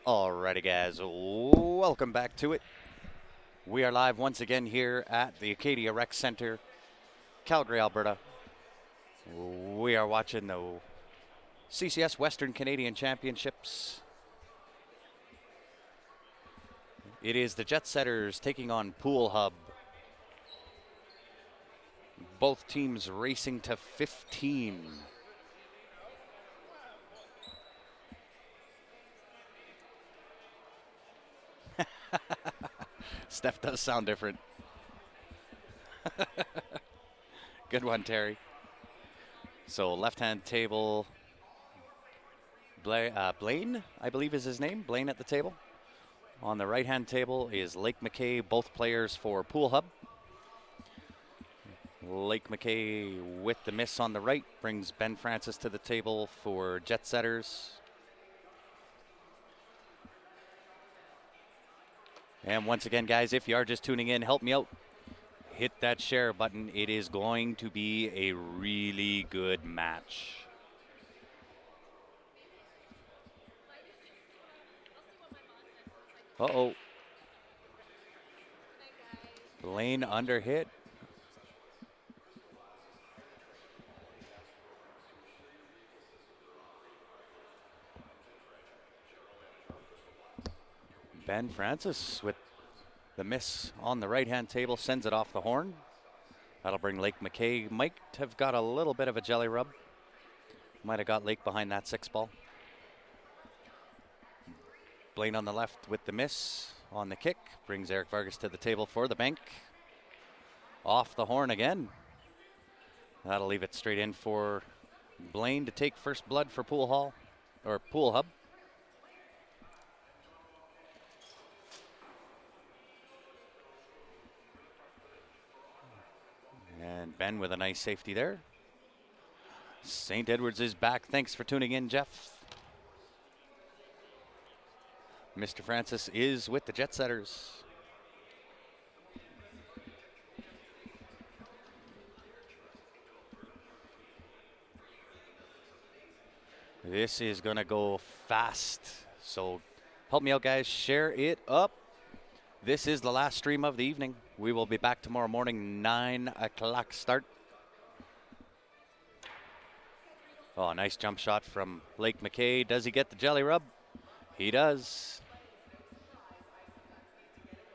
Alrighty, guys, welcome back to it. We are live once again here at the Acadia Rec Center, Calgary, Alberta. We are watching the CCS Western Canadian Championships. It is the Jet Setters taking on Pool Hub. Both teams racing to 15. Steph does sound different. Good one, Terry. So left-hand table, Blaine, I believe is his name. Blaine at the table. On the right-hand table is Lake McKay, both players for Pool Hub. Lake McKay with the miss on the right brings Ben Francis to the table for Jet Setters. And once again, guys, if you are just tuning in, help me out. Hit that share button. It is going to be a really good match. Uh-oh. Blaine under hit. Ben Francis with the miss on the right-hand table sends it off the horn. That'll bring Lake McKay. Might have got a little bit of a jelly rub. Might have got Lake behind that 6-ball. Blaine on the left with the miss on the kick. Brings Eric Vargas to the table for the bank. Off the horn again. That'll leave it straight in for Blaine to take first blood for Pool Hub. And Ben with a nice safety there. St. Edwards is back. Thanks for tuning in, Jeff. Mr. Francis is with the Jet Setters. This is going to go fast. So help me out, guys. Share it up. This is the last stream of the evening. We will be back tomorrow morning, 9 o'clock start. Oh, nice jump shot from Lake McKay. Does he get the jelly rub? He does.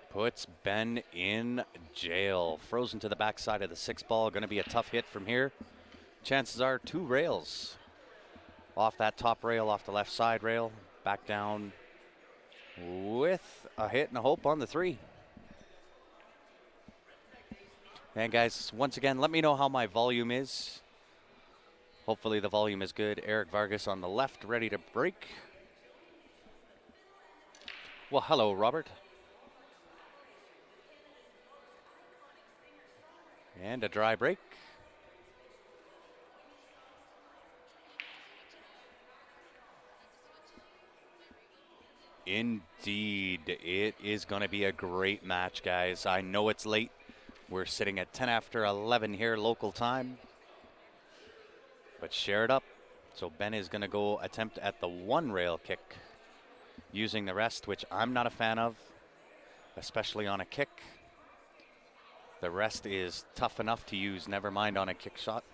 Puts Ben in jail. Frozen to the backside of the 6-ball. Going to be a tough hit from here. Chances are 2 rails. Off that top rail, off the left side rail. Back down with a hit and a hope on the 3. And guys, once again, let me know how my volume is. Hopefully the volume is good. Eric Vargas on the left, ready to break. Well, hello, Robert. And a dry break. Indeed, it is going to be a great match, guys. I know it's late. We're sitting at 10 after 11 here, local time. But share it up. So Ben is going to go attempt at the 1 rail kick, using the rest, which I'm not a fan of, especially on a kick. The rest is tough enough to use, never mind on a kick shot.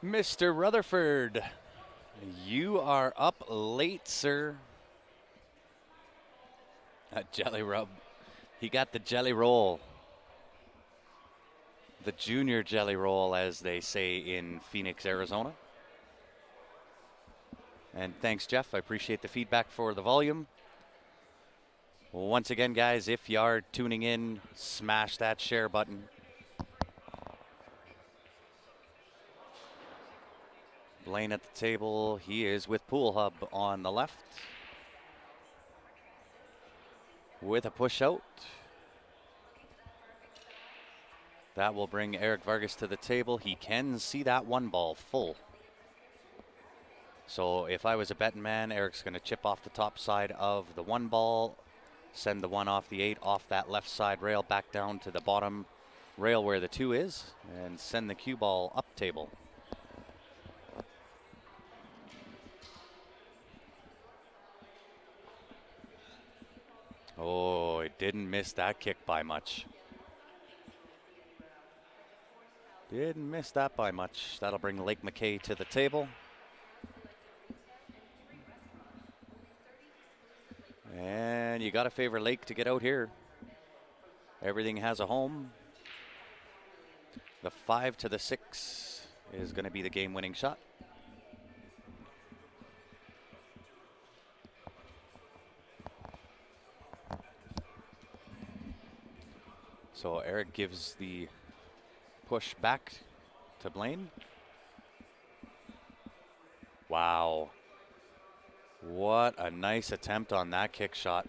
Mr. Rutherford, you are up late, sir. A jelly rub. He got the jelly roll. The junior jelly roll, as they say in Phoenix, Arizona. And thanks, Jeff. I appreciate the feedback for the volume. Once again, guys, if you are tuning in, smash that share button. Blaine at the table. He is with Pool Hub on the left. With a push out. That will bring Eric Vargas to the table. He can see that 1 ball full. So if I was a betting man, Eric's going to chip off the top side of the 1 ball, Send the 1 off the 8, off that left side rail, back down to the bottom rail where the 2 is, and send the cue ball up table. Oh, it didn't miss that kick by much. Didn't miss that by much. That'll bring Lake McKay to the table. And you got to favor Lake to get out here. Everything has a home. The 5 to the 6 is going to be the game-winning shot. So Eric gives the push back to Blaine. Wow. What a nice attempt on that kick shot.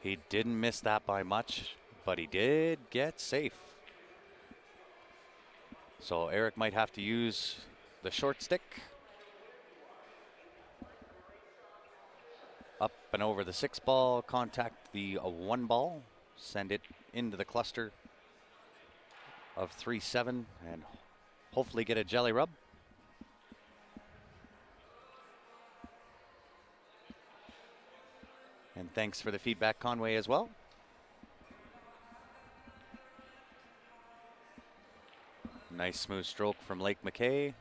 He didn't miss that by much, but he did get safe. So Eric might have to use the short stick. Up and over the 6 ball, contact the 1 ball, send it into the cluster of 3-7, and hopefully get a jelly rub. And thanks for the feedback, Conway, as well. Nice smooth stroke from Lake McKay.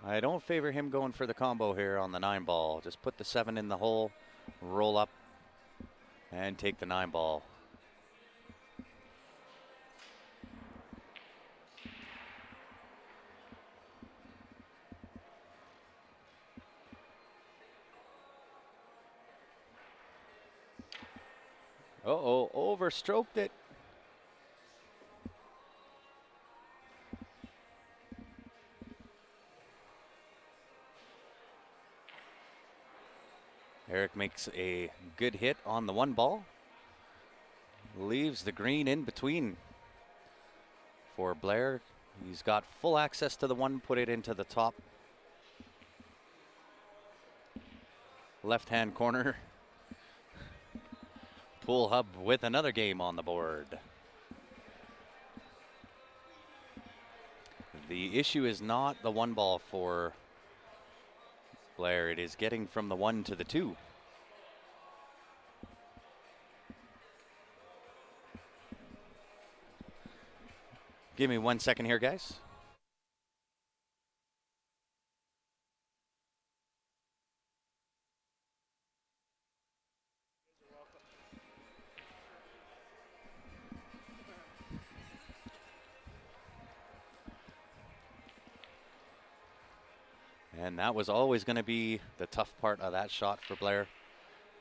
I don't favor him going for the combo here on the 9 ball. Just put the 7 in the hole, roll up, and take the 9 ball. Uh-oh, overstroked it. Eric makes a good hit on the 1 ball. Leaves the green in between for Blair. He's got full access to the 1, put it into the top left-hand corner. Pool Hub with another game on the board. The issue is not the 1 ball for Blair. It is getting from the 1 to the 2. Give me 1 second here, guys. And that was always going to be the tough part of that shot for Blair,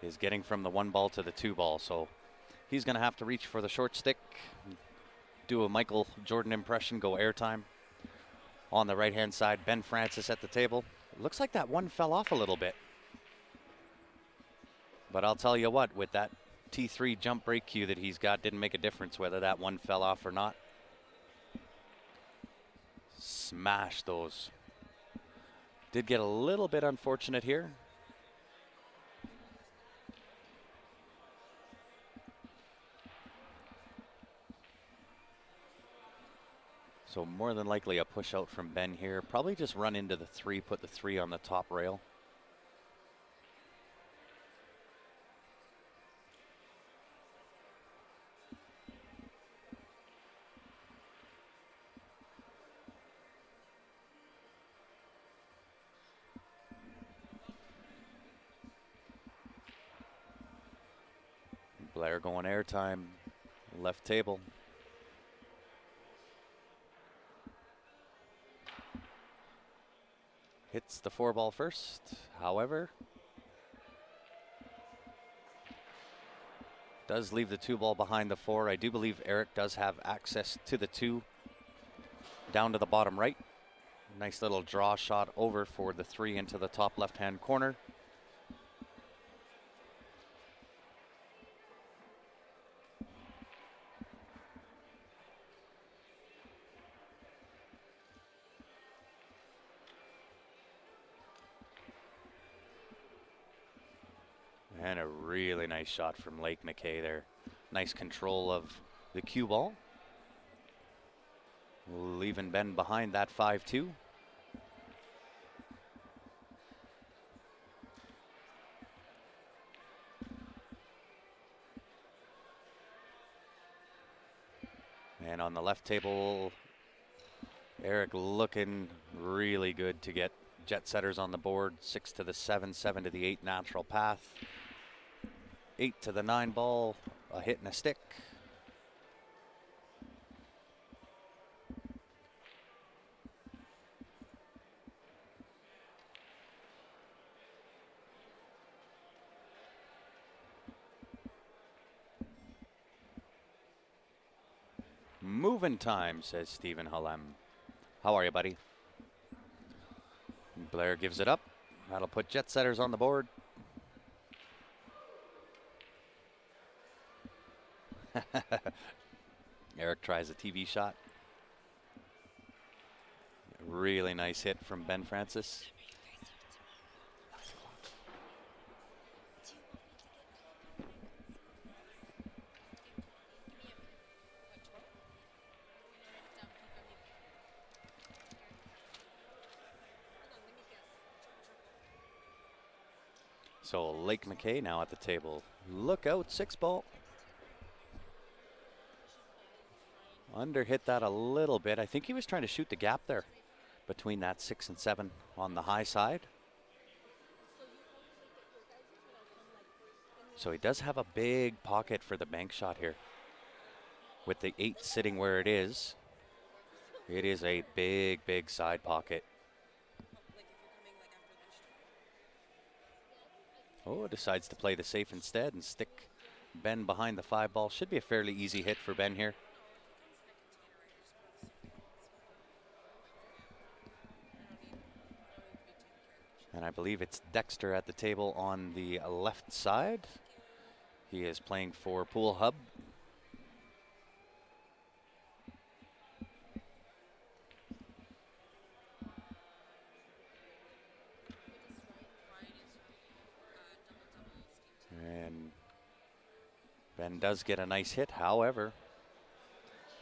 is getting from the 1 ball to the 2 ball. So he's going to have to reach for the short stick, do a Michael Jordan impression, go airtime. On the right-hand side, Ben Francis at the table. It looks like that 1 fell off a little bit. But I'll tell you what, with that T3 jump break cue that he's got, didn't make a difference whether that 1 fell off or not. Smash those. Did get a little bit unfortunate here. So more than likely a push out from Ben here. Probably just run into the 3, put the 3 on the top rail. Blair going airtime, left table. Hits the 4 ball first, however. Does leave the 2 ball behind the 4. I do believe Eric does have access to the 2 down to the bottom right. Nice little draw shot over for the 3 into the top left-hand corner. And a really nice shot from Lake McKay there. Nice control of the cue ball. Leaving Ben behind that 5-2. And on the left table, Eric looking really good to get jet setters on the board. 6 to the 7, 7 to the 8 natural path. 8 to the 9 ball, a hit and a stick. Moving time, says Stephen Halem. How are you, buddy? Blair gives it up. That'll put jet setters on the board. Eric tries a TV shot. Really nice hit from Ben Francis. So Lake McKay now at the table. Look out, 6 ball. Under hit that a little bit. I think he was trying to shoot the gap there between that 6 and 7 on the high side. So he does have a big pocket for the bank shot here. With the 8 sitting where it is a big, big side pocket. Oh, decides to play the safe instead and stick Ben behind the 5 ball. Should be a fairly easy hit for Ben here. And I believe it's Dexter at the table on the left side. He is playing for Pool Hub. And Ben does get a nice hit. However,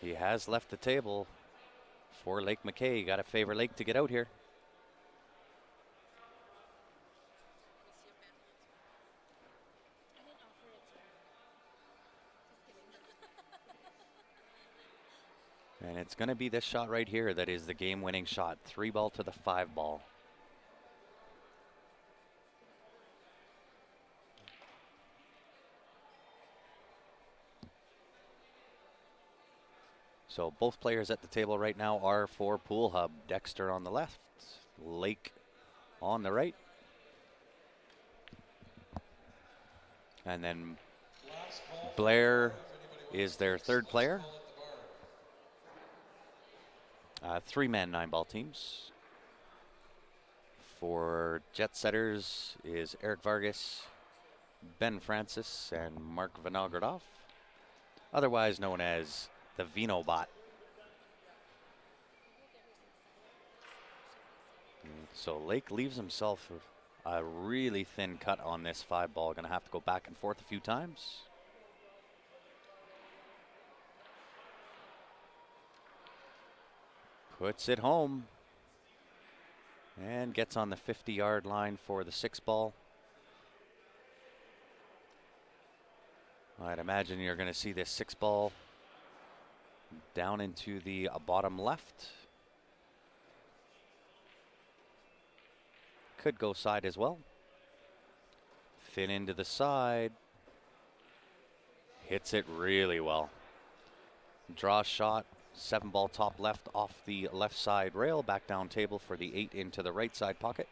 he has left the table for Lake McKay. You got to favor Lake to get out here. And it's going to be this shot right here that is the game-winning shot. 3 ball to the 5 ball. So both players at the table right now are for Pool Hub. Dexter on the left, Lake on the right. And then Blair is their third player. 3-man 9-ball teams. For jet setters is Eric Vargas, Ben Francis, and Mark Vinogradov, otherwise known as the Vinobot. So Lake leaves himself a really thin cut on this 5 ball. Going to have to go back and forth a few times. Puts it home. And gets on the 50-yard line for the 6 ball. I'd imagine you're going to see this 6 ball down into the bottom left. Could go side as well. Thin into the side. Hits it really well. Draw shot. 7 ball top left off the left side rail. Back down table for the 8 into the right side pocket.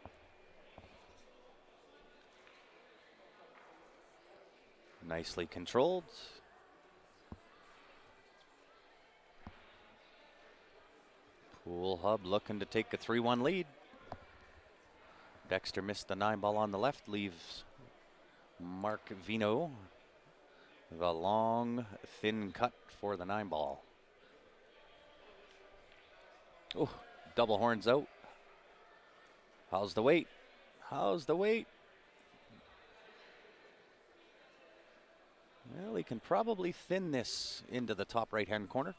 Nicely controlled. Pool Hub looking to take a 3-1 lead. Dexter missed the 9 ball on the left, leaves Mark Vino the long, thin cut for the 9 ball. Oh, double horns out. How's the weight? How's the weight? Well, he can probably thin this into the top right-hand corner.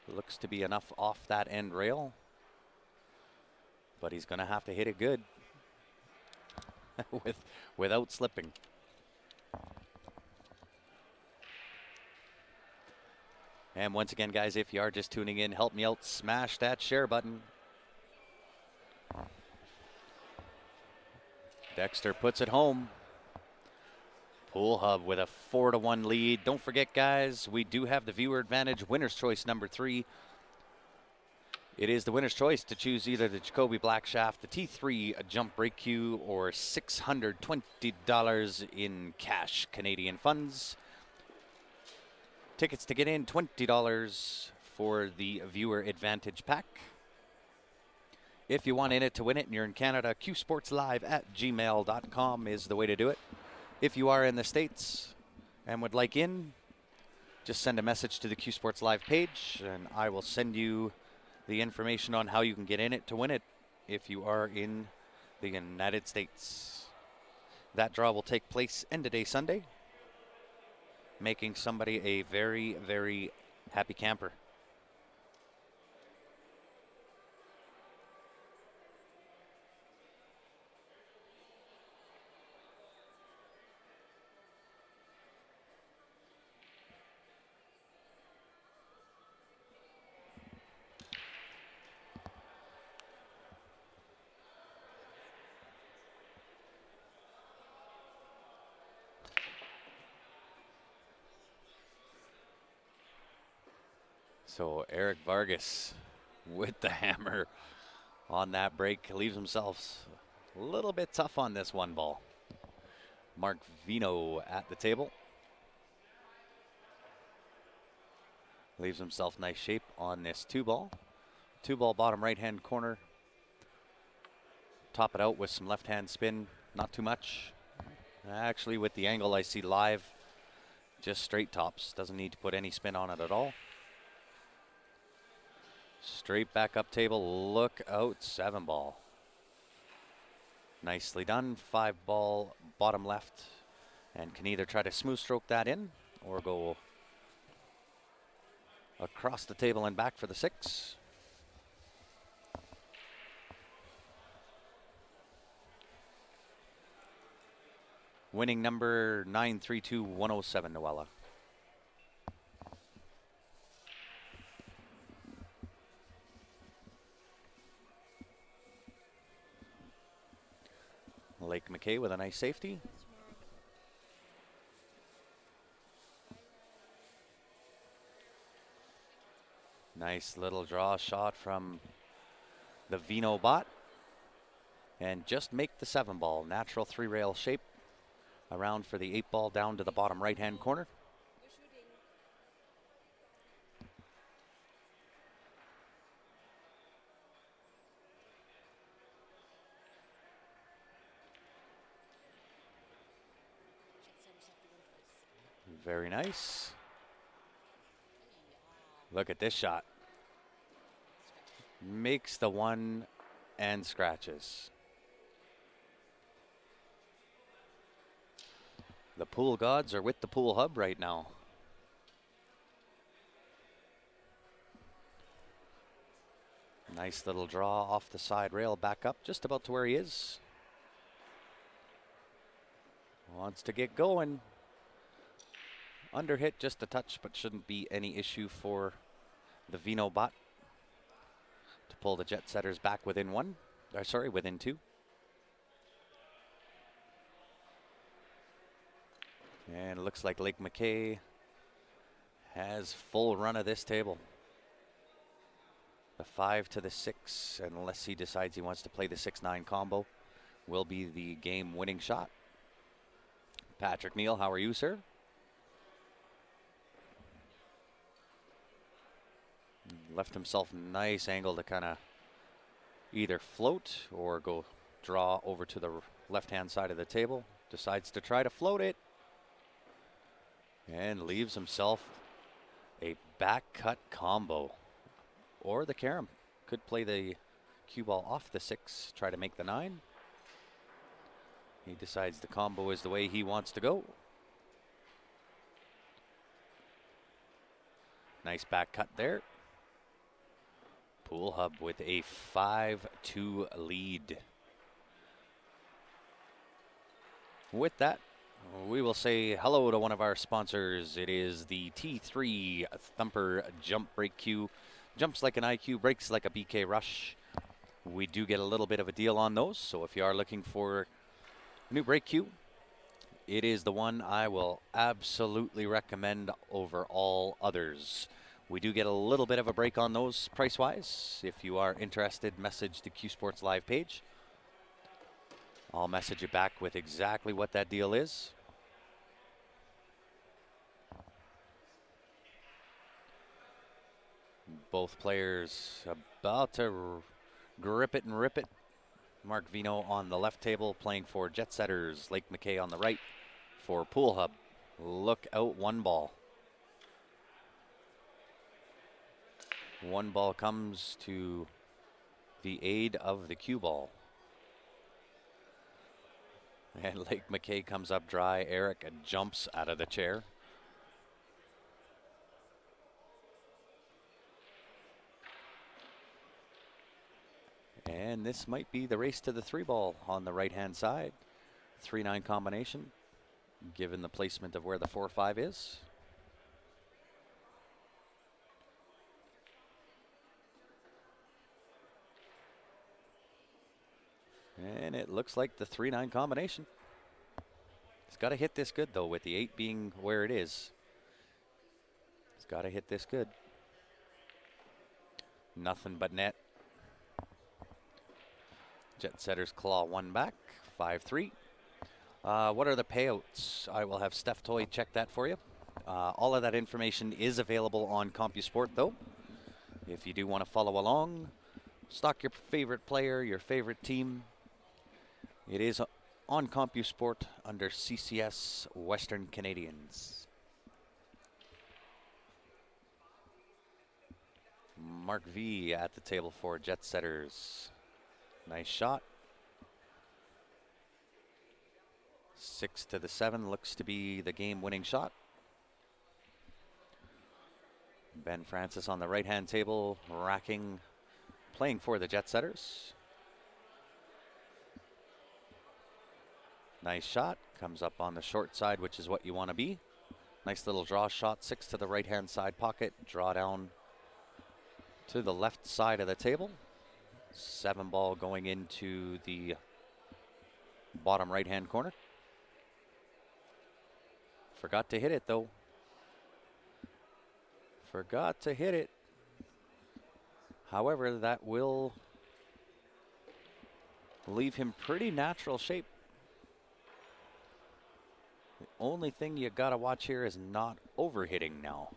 Looks to be enough off that end rail, but he's going to have to hit it good without slipping. And once again, guys, if you are just tuning in, help me out, smash that share button. Dexter puts it home. Pool Hub with a 4-1 lead. Don't forget, guys, we do have the viewer advantage, winner's choice number 3. It is the winner's choice to choose either the Jacoby Black Shaft, the T3 jump brake cue, or $620 in cash Canadian funds. Tickets to get in, $20 for the viewer advantage pack. If you want in it to win it and you're in Canada, qsportslive@gmail.com is the way to do it. If you are in the States and would like in, just send a message to the Q Sports Live page and I will send you the information on how you can get in it to win it if you are in the United States. That draw will take place end of day Sunday, making somebody a very, very happy camper. So Eric Vargas with the hammer on that break leaves himself a little bit tough on this one ball. Mark Vino at the table. Leaves himself nice shape on this 2-ball. 2-ball bottom right-hand corner. Top it out with some left-hand spin. Not too much. Actually, with the angle I see live, just straight tops. Doesn't need to put any spin on it at all. Straight back up table, look out, 7-ball. Nicely done, 5-ball bottom left, and can either try to smooth stroke that in or go across the table and back for the 6. Winning number 932-107, Noella. Lake McKay with a nice safety. Nice little draw shot from the Vino bot. And just make the 7-ball. Natural 3-rail shape. Around for the 8-ball down to the bottom right-hand corner. Very nice. Look at this shot. Makes the 1 and scratches. The pool gods are with the Pool Hub right now. Nice little draw off the side rail, back up just about to where he is. Wants to get going. Under hit just a touch, but shouldn't be any issue for the Vino bot to pull the Jet Setters back within 1. Within 2. And it looks like Lake McKay has full run of this table. The 5 to the 6, unless he decides he wants to play the 6-9 combo, will be the game-winning shot. Patrick Neal, how are you, sir? Left himself a nice angle to kind of either float or go draw over to the left-hand side of the table. Decides to try to float it. And leaves himself a back cut combo. Or the carom. Could play the cue ball off the 6, try to make the 9. He decides the combo is the way he wants to go. Nice back cut there. Pool Hub with a 5-2 lead. With that, we will say hello to one of our sponsors. It is the T3 Thumper Jump Brake Cue. Jumps like an IQ, brakes like a BK Rush. We do get a little bit of a deal on those, so if you are looking for a new brake cue, it is the one I will absolutely recommend over all others. We do get a little bit of a break on those price-wise. If you are interested, message the Q Sports Live page. I'll message you back with exactly what that deal is. Both players about to grip it and rip it. Mark Vino on the left table playing for Jet Setters. Lake McKay on the right for Pool Hub. Look out, one ball. One ball comes to the aid of the cue ball. And Lake McKay comes up dry. Eric jumps out of the chair. And this might be the race to the 3-ball on the right-hand side. 3-9 combination, given the placement of where the 4-5 is. And it looks like the 3-9 combination. He's got to hit this good, though, with the 8 being where it is. He's got to hit this good. Nothing but net. Jet Setters claw one back, 5-3. What are the payouts? I will have Steph Toy check that for you. All of that information is available on CompuSport, though. If you do want to follow along, stock your favorite player, your favorite team. It is on CompuSport under CCS Western Canadians. Mark V at the table for Jet Setters. Nice shot. 6 to the 7 looks to be the game-winning shot. Ben Francis on the right-hand table, racking, playing for the Jet Setters. Nice shot, comes up on the short side, which is what you want to be. Nice little draw shot, 6 to the right-hand side pocket, draw down to the left side of the table. 7-ball going into the bottom right-hand corner. Forgot to hit it, though. Forgot to hit it. However, that will leave him pretty natural shape. The only thing you got to watch here is not overhitting now.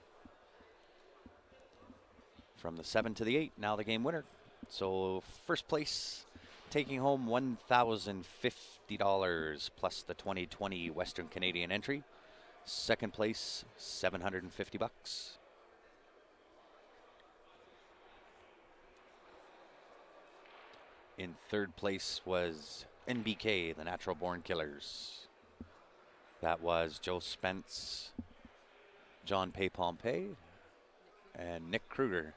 From the 7 to the 8, now the game winner. So first place taking home $1,050 plus the 2020 Western Canadian entry. Second place, $750. In third place was NBK, the Natural Born Killers. That was Joe Spence, John Pay Pompey, and Nick Kruger.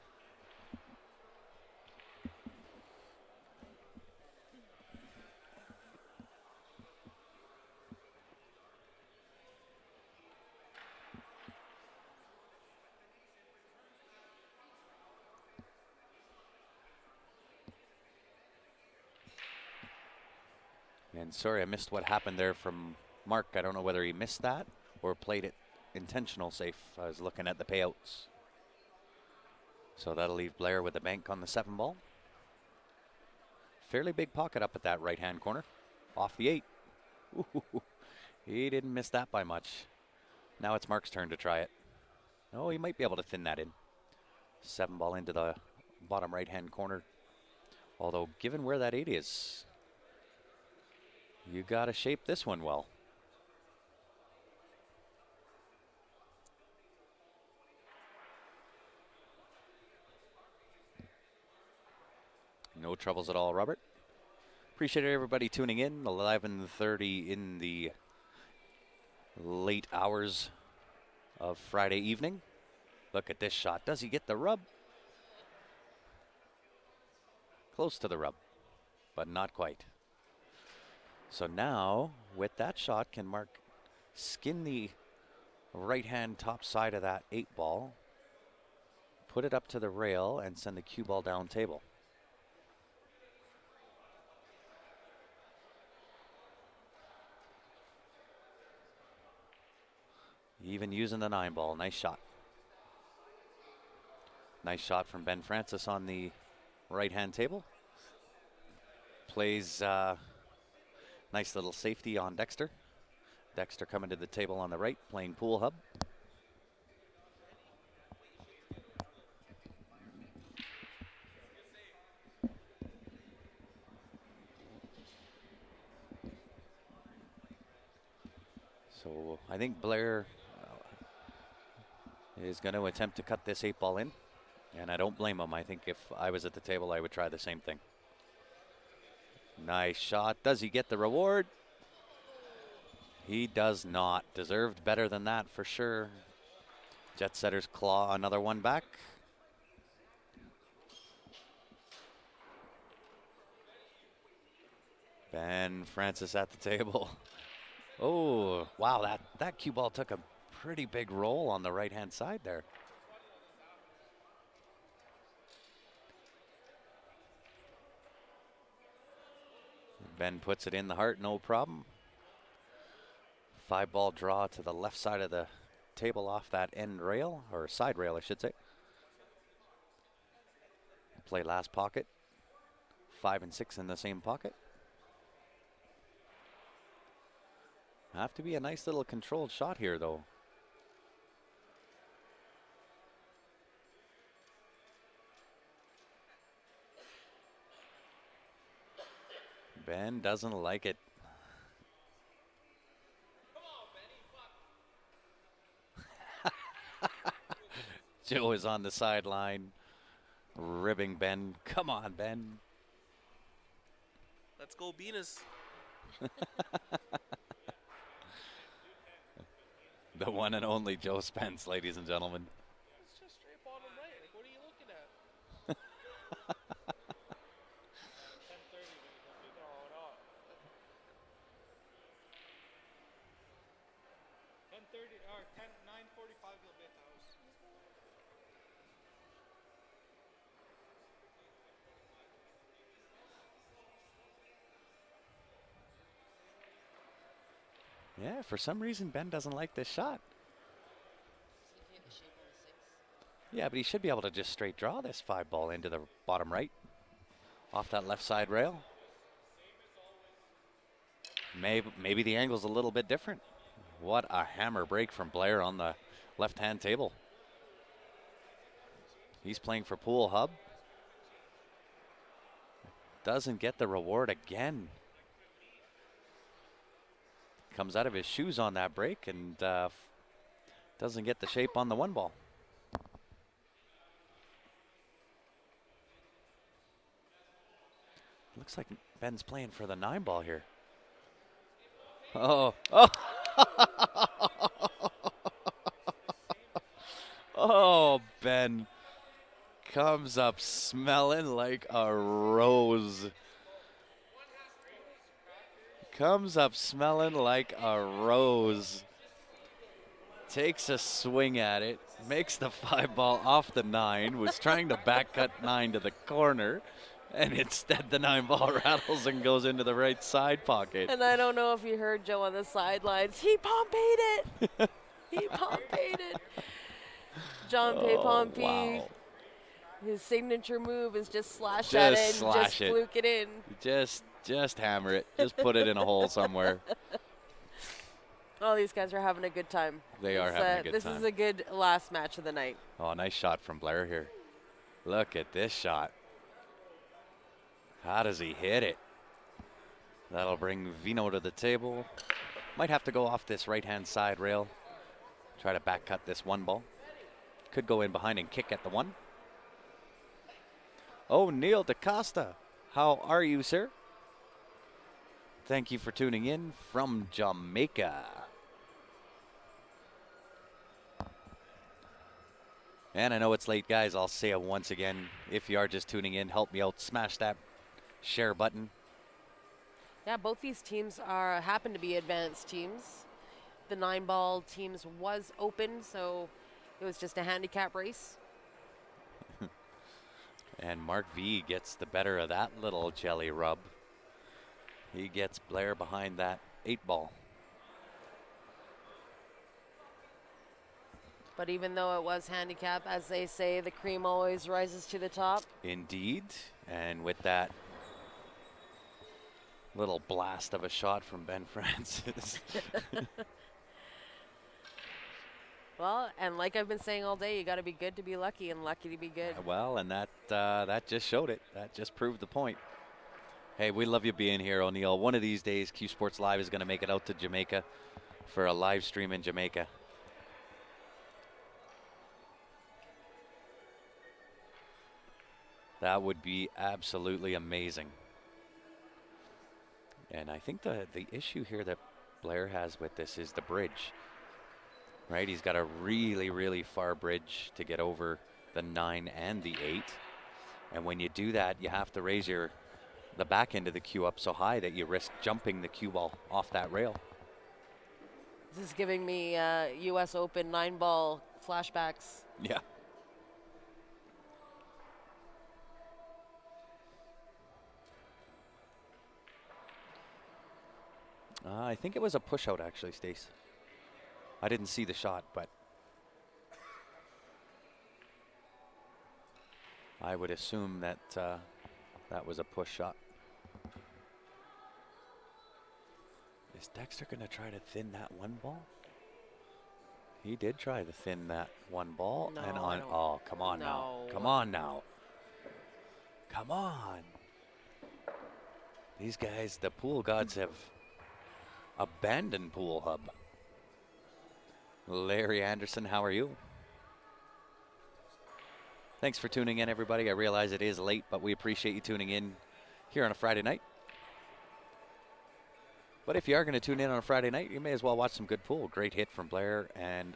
And sorry, I missed what happened there from Mark. I don't know whether he missed that or played it intentional safe. I was looking at the payouts. So that'll leave Blair with the bank on the 7-ball. Fairly big pocket up at that right-hand corner. Off the 8. Ooh, he didn't miss that by much. Now it's Mark's turn to try it. Oh, he might be able to thin that in. 7-ball into the bottom right-hand corner. Although, given where that 8 is, you got to shape this one well. No troubles at all, Robert. Appreciate everybody tuning in. 11:30 in the late hours of Friday evening. Look at this shot. Does he get the rub? Close to the rub, but not quite. So now, with that shot, can Mark skin the right-hand top side of that 8-ball, put it up to the rail, and send the cue ball down table. Even using the 9-ball. Nice shot. Nice shot from Ben Francis on the right-hand table. Plays nice little safety on Dexter. Dexter coming to the table on the right, playing pool hub. So I think Blair is going to attempt to cut this 8-ball in, and I don't blame him. I think if I was at the table, I would try the same thing. Nice shot. Does he get the reward? He does not. Deserved better than that for sure. Jet Setters claw another one back. Ben Francis at the table. Oh, wow, that cue ball took a pretty big roll on the right-hand side there. Ben puts it in the heart, no problem. 5-ball draw to the left side of the table off that end rail, or side rail, I should say. Play last pocket. 5 and 6 in the same pocket. Have to be a nice little controlled shot here, though. Ben doesn't like it. Joe is on the sideline, ribbing Ben. Come on, Ben. Let's go, Venus. The one and only Joe Spence, ladies and gentlemen. It's just straight bottom right. Like, what are you looking at? 10:30. No. 10:30 or 9:45. You'll be at the house. Yeah, for some reason, Ben doesn't like this shot. Yeah, but he should be able to just straight draw this 5-ball into the bottom right. Off that left side rail. Maybe the angle's a little bit different. What a hammer break from Blair on the left-hand table. He's playing for pool hub. Doesn't get the reward again. Comes out of his shoes on that break and doesn't get the shape on the 1-ball. Looks like Ben's playing for the 9-ball here. Oh. Oh, Ben comes up smelling like a rose. Comes up smelling like a rose. Takes a swing at it. Makes the 5-ball off the 9. Was trying to back cut 9 to the corner. And instead the 9-ball rattles and goes into the right side pocket. And I don't know if you heard Joe on the sidelines. He Pompeyed it. He Pompeyed it. John Pay Pompey. Wow. His signature move is just slash at it and slash just fluke it in. Just hammer it. Just put it in a hole somewhere. All these guys are having a good time. They are having a good this time. This is a good last match of the night. Oh, nice shot from Blair here. Look at this shot. How does he hit it? That'll bring Vino to the table. Might have to go off this right-hand side rail. Try to back cut this 1-ball. Could go in behind and kick at the 1. Oh, Neil DaCosta. How are you, sir? Thank you for tuning in from Jamaica. And I know it's late, guys. I'll say it once again. If you are just tuning in, help me out. Smash that share button. Yeah, both these teams happen to be advanced teams. The 9-ball teams was open, so it was just a handicap race. And Mark V gets the better of that little jelly rub. He gets Blair behind that 8-ball. But even though it was handicap, as they say, the cream always rises to the top. Indeed. And with that little blast of a shot from Ben Francis. Well, and like I've been saying all day, you got to be good to be lucky and lucky to be good. Well, and that just showed it. That just proved the point. Hey, we love you being here, O'Neill. One of these days, Q Sports Live is going to make it out to Jamaica for a live stream in Jamaica. That would be absolutely amazing. And I think the issue here that Blair has with this is the bridge. Right? He's got a really, really far bridge to get over the 9 and the 8. And when you do that, you have to raise the back end of the cue up so high that you risk jumping the cue ball off that rail. This is giving me U.S. Open 9-ball flashbacks. Yeah. I think it was a push out, actually, Stace. I didn't see the shot, but I would assume that that was a push shot. Is Dexter going to try to thin that 1 ball? He did try to thin that 1 ball. No, and I on. don't- Oh, come on now. no. Come on now. Come on. These guys, the pool gods have abandoned Pool Hub. Larry Anderson, how are you? Thanks for tuning in, everybody. I realize it is late, but we appreciate you tuning in here on a Friday night. But if you are going to tune in on a Friday night, you may as well watch some good pool. Great hit from Blair, and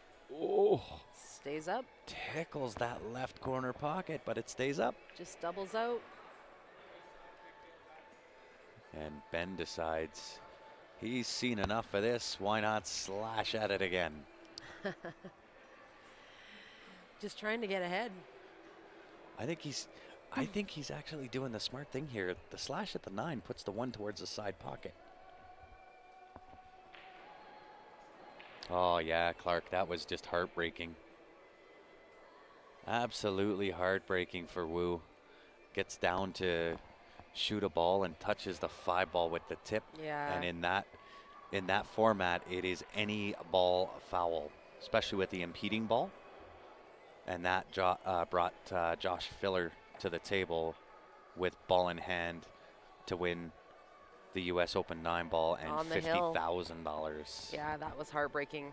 Stays up, tickles that left corner pocket, but it stays up. just doubles out. And Ben decides he's seen enough of this. Why not slash at it again? Just trying to get ahead. I think he's actually doing the smart thing here. The slash at the 9 puts the 1 towards the side pocket. Oh yeah, Clark, that was just heartbreaking. Absolutely heartbreaking for Wu. Gets down to shoot a ball and touches the 5 ball with the tip. Yeah. And in that format, it is any ball foul, especially with the impeding ball. And that brought Josh Filler to the table with ball in hand to win the U.S. Open 9-ball and On the hill. $50,000. Yeah, that was heartbreaking.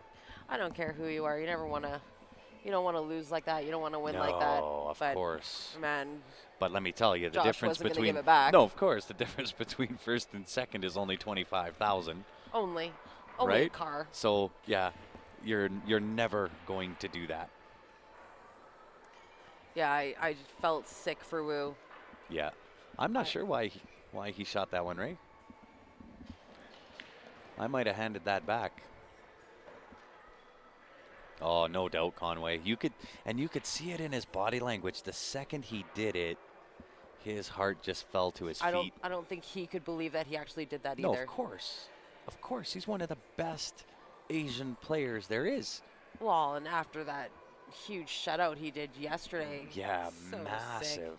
I don't care who you are. You don't want to lose like that. You don't want to win like that. No, of But, course. man, But let me tell you, the Josh difference wasn't gonna between give it back. no, of course, the difference between first and second is only 25,000. only a Right? car. So yeah, you're never going to do that. Yeah, I felt sick for Wu. Yeah, I'm not sure why he shot that one, Ray. I might have handed that back. Oh, no doubt, Conway. You could see it in his body language. The second he did it, his heart just fell to his feet. I don't think he could believe that he actually did that No, either. of course. Of course. He's one of the best Asian players there is. Well, and after that huge shutout he did yesterday. Yeah, so massive. sick.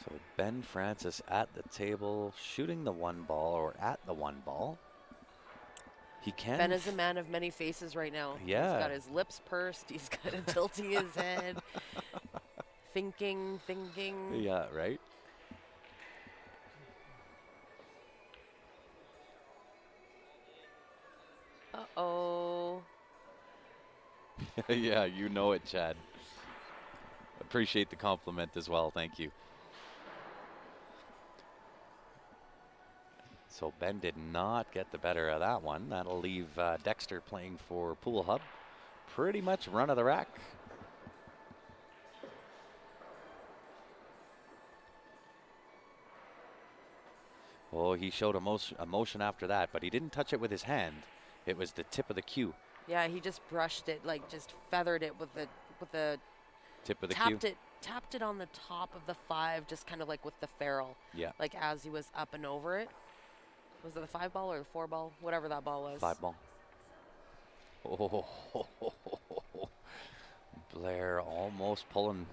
So Ben Francis at the table, shooting the 1 ball, or at the 1 ball. He can. Ben is a man of many faces right now. Yeah. He's got his lips pursed. He's got him tilting his head. Thinking. Yeah, right? Uh-oh. Yeah, you know it, Chad. Appreciate the compliment as well. Thank you. So Ben did not get the better of that one. That'll leave Dexter playing for Pool Hub. pretty much run of the rack. Oh, he showed emotion after that, but he didn't touch it with his hand. It was the tip of the cue. Yeah, he just brushed it, like just feathered it with the Tip of the cue. tapped it on the top of the 5, just kind of like with the ferrule. Yeah. Like as he was up and over it. Was it the 5 ball or the 4 ball? Whatever that ball was. 5 ball. Oh, Blair almost pulling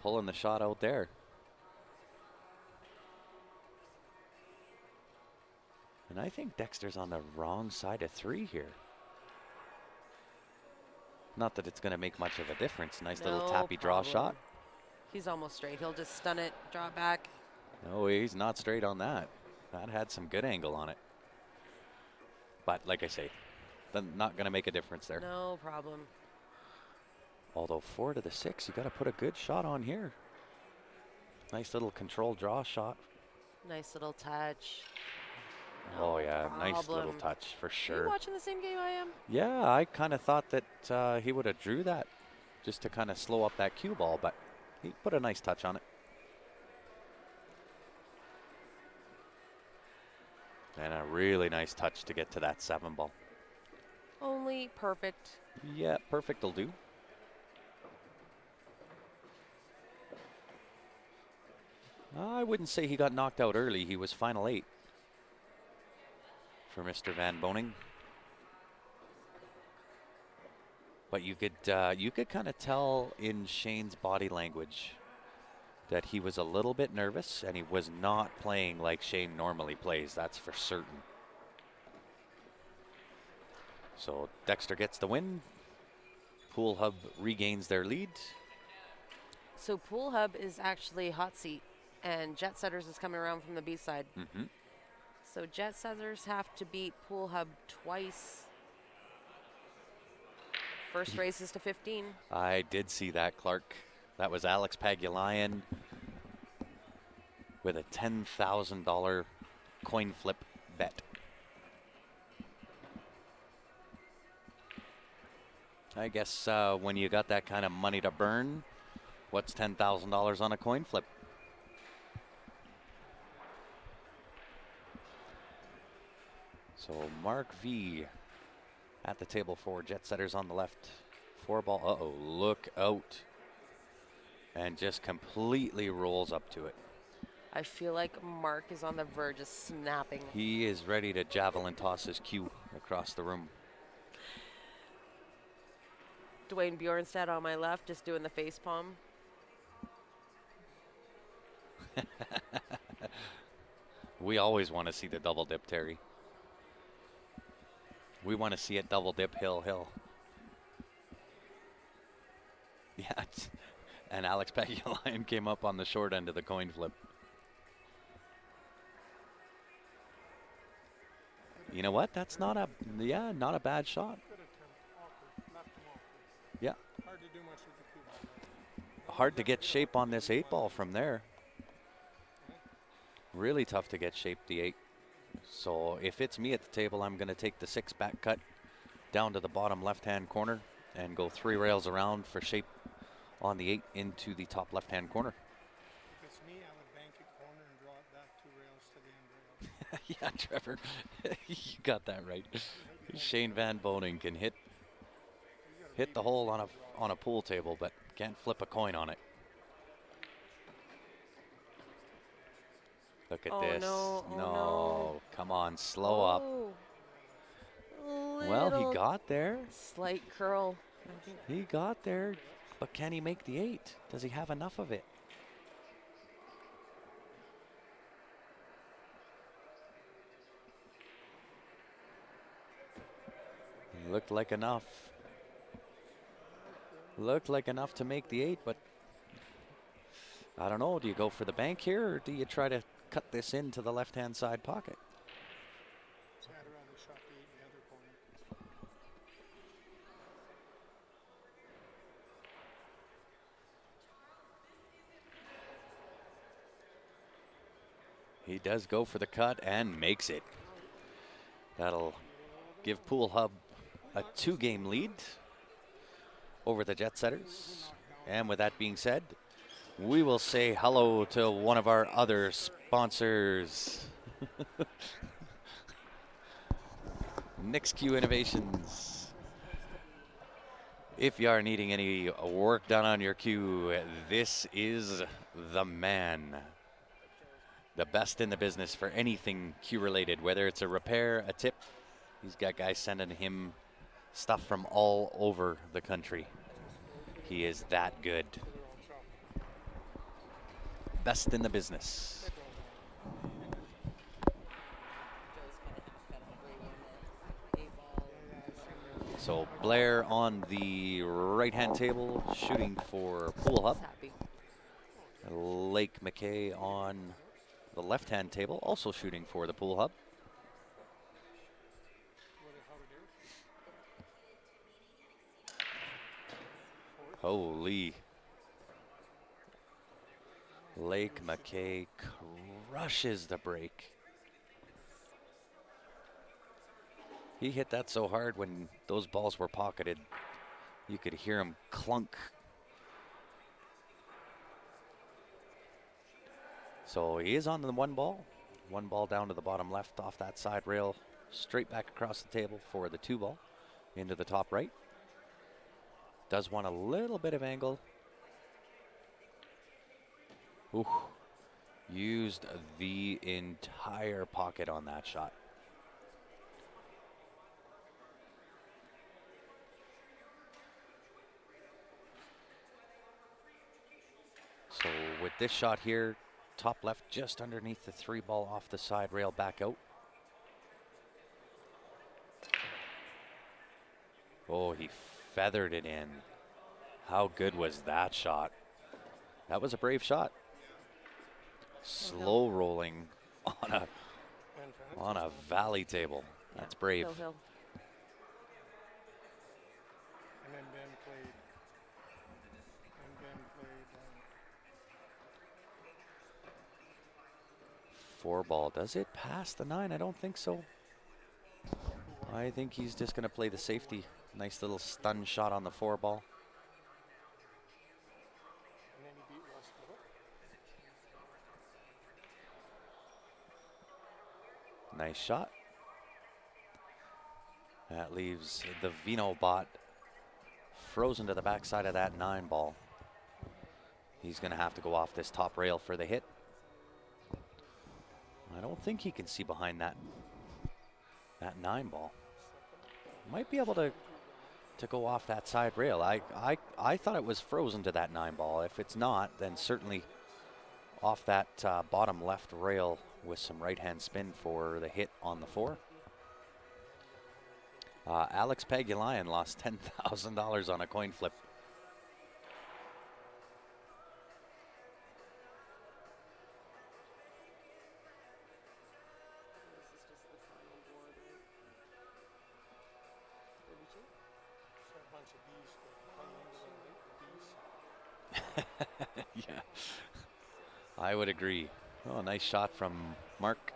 the shot out there. And I think Dexter's on the wrong side of 3 here. Not that it's going to make much of a difference. Nice little tappy draw shot. He's almost straight. He'll just stun it, draw it back. No, he's not straight on that. That had some good angle on it. But like I say, not going to make a difference there. No problem. Although 4 to the 6, you got to put a good shot on here. Nice little control draw shot. Nice little touch. Oh yeah, nice little touch for sure. Are you watching the same game I am? Yeah, I kind of thought that he would have drew that just to kind of slow up that cue ball, but he put a nice touch on it. And a really nice touch to get to that 7 ball. Only perfect. Yeah, perfect will do. I wouldn't say he got knocked out early. He was final 8 for Mr. Van Boning. But you could kind of tell in Shane's body language that he was a little bit nervous, and he was not playing like Shane normally plays. That's for certain. So Dexter gets the win. Pool Hub regains their lead. So Pool Hub is actually hot seat, and Jet Setters is coming around from the B side. Mm-hmm. So Jet Setters have to beat Pool Hub twice. First race is to 15. I did see that, Clark. That was Alex Pagulayan with a $10,000 coin flip bet. I guess when you got that kind of money to burn, what's $10,000 on a coin flip? So Mark V at the table for Jet Setters on the left. 4 ball. Uh-oh, look out. And just completely rolls up to it. I feel like Mark is on the verge of snapping. He is ready to javelin toss his cue across the room. Dwayne Bjornstad on my left, just doing the face palm. We always want to see the double dip, Terry. We want to see it double dip hill. Yeah, and Alex Pagulayan came up on the short end of the coin flip. You know what? That's not a bad shot. Good attempt. Awkward. Left him awkward. Yeah. Hard to do much with the cue ball. Hard to get shape on this 8 ball from there. Really tough to get shape the 8. So if it's me at the table, I'm going to take the 6 back cut down to the bottom left-hand corner and go 3 rails around for shape on the 8 into the top left-hand corner. If it's me, I would bank it corner and draw it back 2 rails to the end rail. Yeah, Trevor, you got that right. Shane Van Boning can hit the hole on a pool table, but can't flip a coin on it. Look at this. No. No, come on, slow up. Well, he got there. Slight curl. He got there, but can he make the 8? Does he have enough of it? Looked like enough. Looked like enough to make the 8, but I don't know. Do you go for the bank here, or do you try to cut this into the left-hand side pocket? So I'd rather shot the 8 in the other corner. He does go for the cut and makes it. That'll give Pool Hub a 2-game lead. over the Jet Setters. And with that being said, we will say hello to one of our other sponsors, Nix Q Innovations. If you are needing any work done on your queue, this is the man. The best in the business for anything Q related, whether it's a repair, a tip. He's got guys sending him stuff from all over the country. He is that good. Best in the business. So Blair on the right-hand table, shooting for Pool Hub. Lake McKay on the left-hand table, also shooting for the Pool Hub. Holy. Lake McKay crushes the break. He hit that so hard when those balls were pocketed, you could hear him clunk. So he is on the one ball down to the bottom left off that side rail, straight back across the table for the 2 ball into the top right. Does want a little bit of angle. Ooh, used the entire pocket on that shot. So with this shot here, top left just underneath the 3-ball off the side rail back out. Oh, he feathered it in. How good was that shot? That was a brave shot. Slow rolling on a valley table. That's brave. And then Ben played. Four ball. Does it pass the 9? I don't think so. I think he's just going to play the safety. Nice little stun shot on the 4-ball. And then he beat West with it. Nice shot. That leaves the Vino bot frozen to the backside of that 9-ball. He's going to have to go off this top rail for the hit. I don't think he can see behind that 9-ball. Might be able to go off that side rail. I thought it was frozen to that 9-ball. If it's not, then certainly off that bottom left rail with some right-hand spin for the hit on the 4. Alex Pagulian lost $10,000 on a coin flip. Yeah, I would agree. Oh, nice shot from Mark.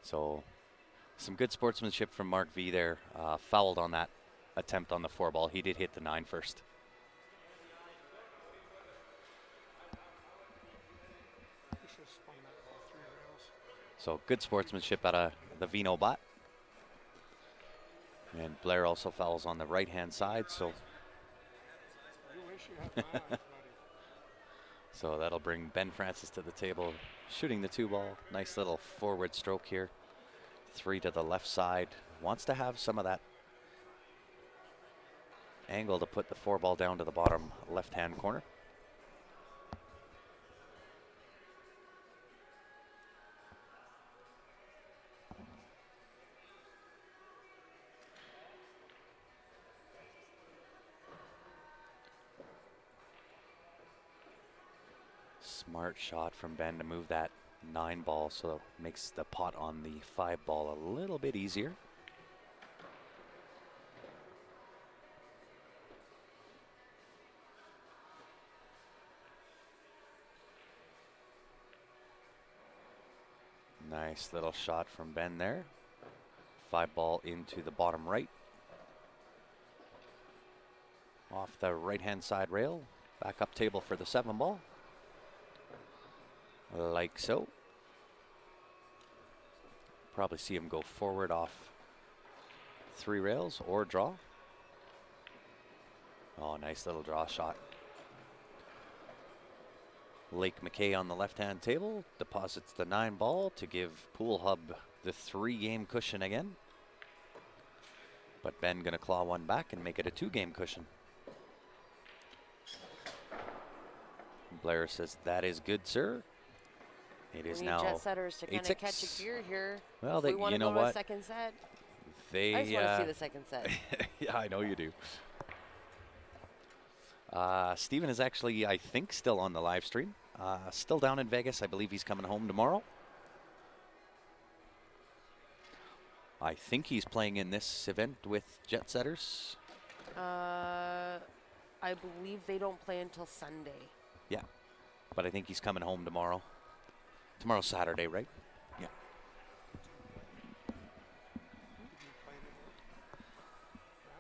So some good sportsmanship from Mark V there. Fouled on that attempt on the 4-ball. He did hit the 9 first. So good sportsmanship out of the Vino bot. And Blair also fouls on the right-hand side. So so that'll bring Ben Francis to the table, shooting the 2-ball. Nice little forward stroke here. 3 to the left side. Wants to have some of that angle to put the 4-ball down to the bottom left-hand corner. Smart shot from Ben to move that 9 ball, so it makes the pot on the 5 ball a little bit easier. Nice little shot from Ben there. 5 ball into the bottom right. Off the right-hand side rail. Back up table for the 7 ball. Like so. Probably see him go forward off 3 rails or draw. Oh, nice little draw shot. Lake McKay on the left-hand table deposits the 9 ball to give Pool Hub the 3-game cushion again. But Ben gonna claw one back and make it a 2-game cushion. Blair says, that is good, sir. It is We need now jet setters to kind of 8-6. catch a gear here. Well, We want you to know go to a what? second set. They, I just want to see the second set. yeah, I know you do. Steven is actually, I think, still on the live stream. Still down in Vegas. I believe he's coming home tomorrow. I think he's playing in this event with jet setters. I believe they don't play until Sunday. Yeah, but I think he's coming home tomorrow. Tomorrow's Saturday, right? Yeah. Did you play today? Yeah?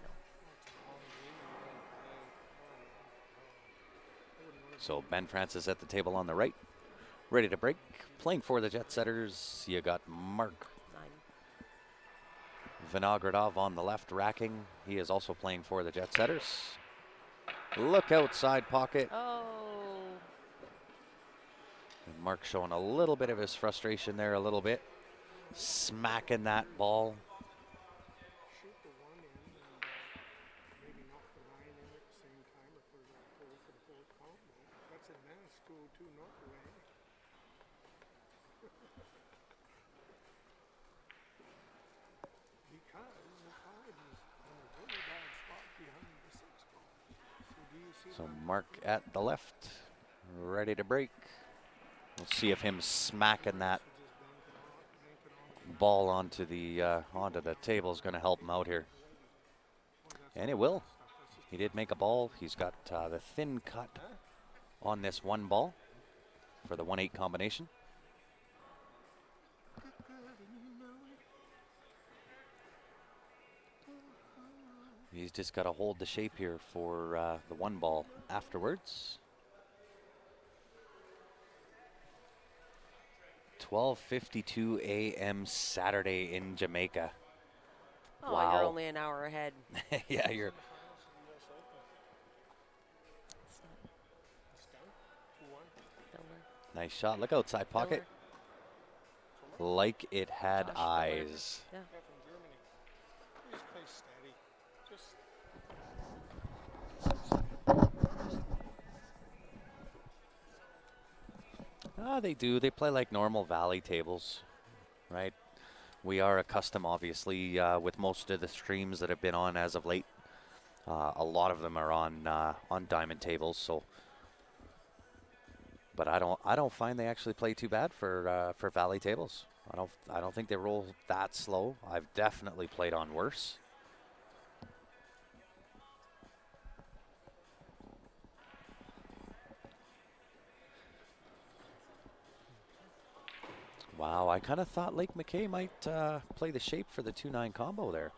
No. It's a long game and you don't play. Oh, man. I wouldn't want to So Ben Francis at the table on the right, ready to break. Playing for the jet setters, you got Mark 9. Vinogradov on the left, racking. He is also playing for the jet setters. Look outside pocket. Oh. And Mark showing a little bit of his frustration there, a little bit. Smacking that ball. shoot the one in and maybe knock the 9 in at the same time or put it on hold for the full combo. That's advanced 202 knock away. Because the 5 is in a really bad spot behind the 6 ball. So do you see So that? Mark at the left, ready to break. We'll see if him smacking that So just bank it on ball onto the table is going to help him out here. And it will. He did make a ball. He's got the thin cut on this 1 ball for the 1-8 combination. He's just got to hold the shape here for the 1 ball afterwards. 12:52 a.m. Saturday in Jamaica. Oh, Wow. you're only an hour ahead. Yeah, you're. It's done. 2-1. Filler. Nice shot. Look outside pocket. Like it had Josh Filler. eyes. Yeah. Guy from Germany. Just play steady. Just They do. They play like normal Valley tables, right? We are accustomed, obviously, with most of the streams that have been on as of late. A lot of them are on diamond tables. So, but I don't find they actually play too bad for Valley tables. I don't think they roll that slow. I've definitely played on worse. Wow, I kind of thought Lake McKay might play the shape for the 2-9 combo there.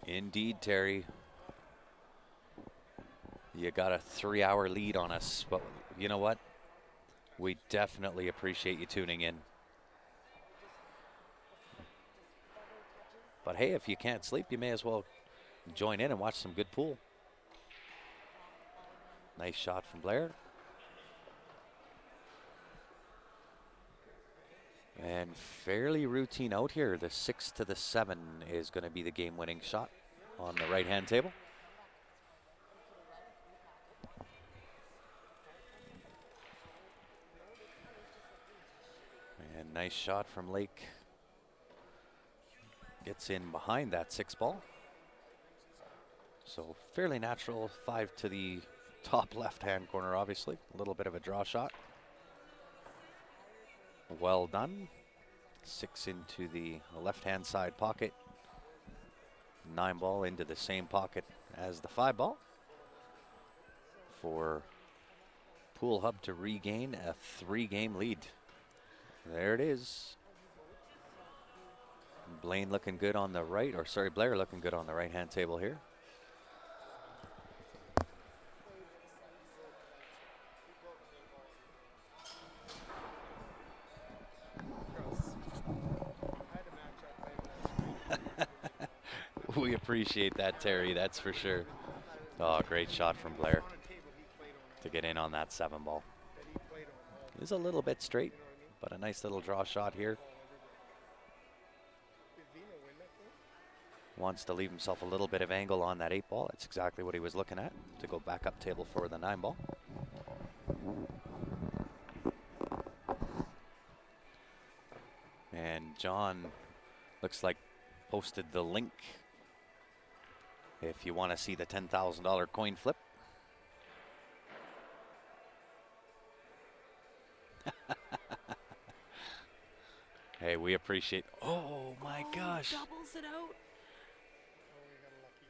Indeed, Terry. You got a 3-hour lead on us, but you know what? We definitely appreciate you tuning in. But hey, if you can't sleep, you may as well join in and watch some good pool. Nice shot from Blair. And fairly routine out here. The 6 to the 7 is going to be the game-winning shot on the right-hand table. Nice shot from Lake. Gets in behind that 6 ball. So fairly natural 5 to the top left-hand corner, obviously. A little bit of a draw shot. Well done. 6 into the left-hand side pocket. 9 ball into the same pocket as the 5 ball. For Pool Hub to regain a 3-game lead. There it is. Blaine looking good on the right, or sorry, Blair looking good on the right-hand table here. Gross. I had a match I played last night. He really did We appreciate that, Terry, that's for sure. not Oh, great shot from Blair on a table he played on to get in on that 7 ball. that he played on all. It is a little bit straight, You know what I mean? but a nice little draw shot here. Ball everywhere. Did Vino win that game? Wants to leave himself a little bit of angle on that 8 ball. That's exactly what he was looking at, to go back up table for the 9 ball. And John looks like posted the link if you want to see the $10,000 coin flip. Hey, we appreciate. Oh my gosh. Doubles it out.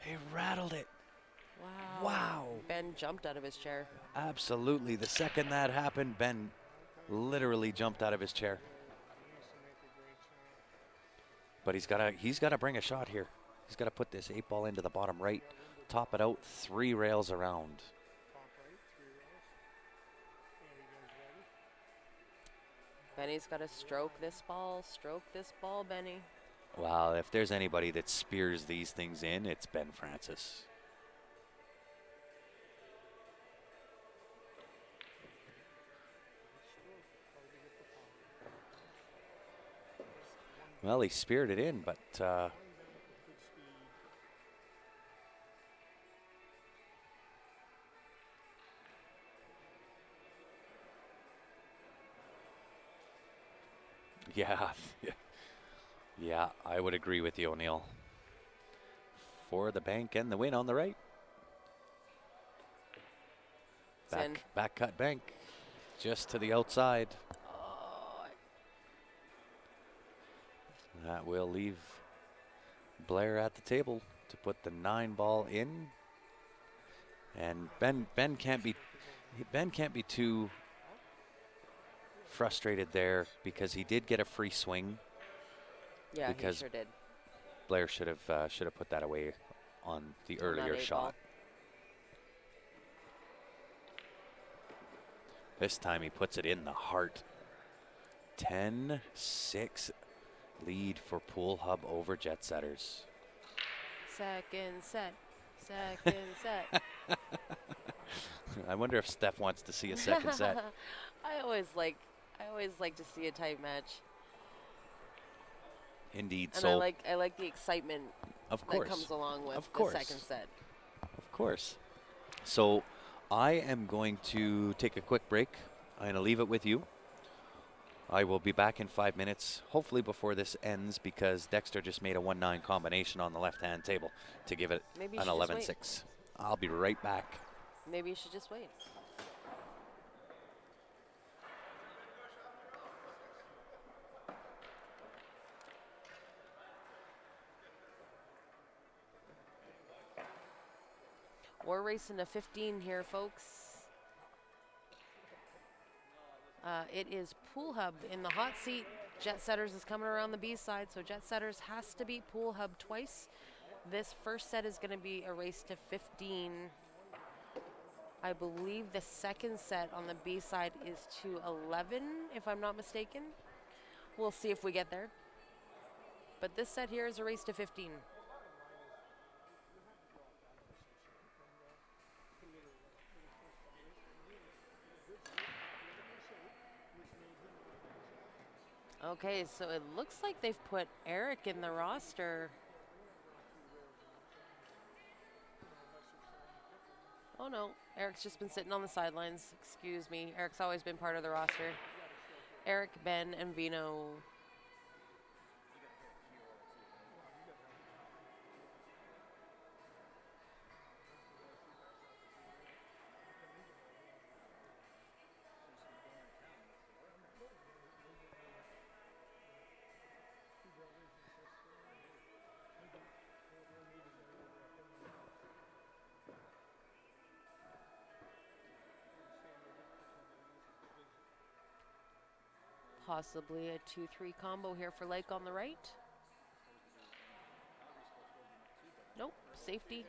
He rattled it. Wow. Wow. Ben jumped out of his chair. Absolutely. The second that happened, Ben literally jumped out of his chair. He used to make a great shot. But he's gotta bring a shot here. He's gotta put this 8 ball into the bottom right, top it out 3 rails around. Top right, 3 rows. There he goes, ready? Benny's got to stroke this ball, Benny. Wow, if there's anybody that spears these things in, it's Ben Francis. Well, he speared it in, but Good speed. yeah. Yeah, I would agree with you, O'Neill. For the bank and the win on the right. It's in. Back cut bank, just to the outside. Oh, That will leave Blair at the table to put the 9 ball in. And Ben can't be too frustrated there because he did get a free swing. yeah, Because he sure did. Blair should have put that away on the On that earlier 8 shot. ball. This time he puts it in the heart. 10-6 lead for Pool Hub over Jet Setters. Second set. I wonder if Steph wants to see a second set. I always like to see a tight match. Indeed. And So I like the excitement of that course, comes along with of the course, second set. of course. So I am going to take a quick break. I'm going to leave it with you. I will be back in 5 minutes, hopefully before this ends, because Dexter just made a 1-9 combination on the left-hand table to give it Maybe you an should just wait. 11-6. I'll be right back. Maybe you should just wait. We're racing to 15 here, folks. It is Pool Hub in the hot seat. Jet Setters is coming around the B side, so Jet Setters has to beat Pool Hub twice. This first set is going to be a race to 15. I believe the second set on the B side is to 11, if I'm not mistaken. We'll see if we get there. But this set here is a race to 15. Okay, so it looks like they've put Eric in the roster. Oh no, Eric's just been sitting on the sidelines. Excuse me. Eric's always been part of the roster. Eric, Ben, and Vino. Possibly a 2-3 combo here for Lake on the right. Nope, safety.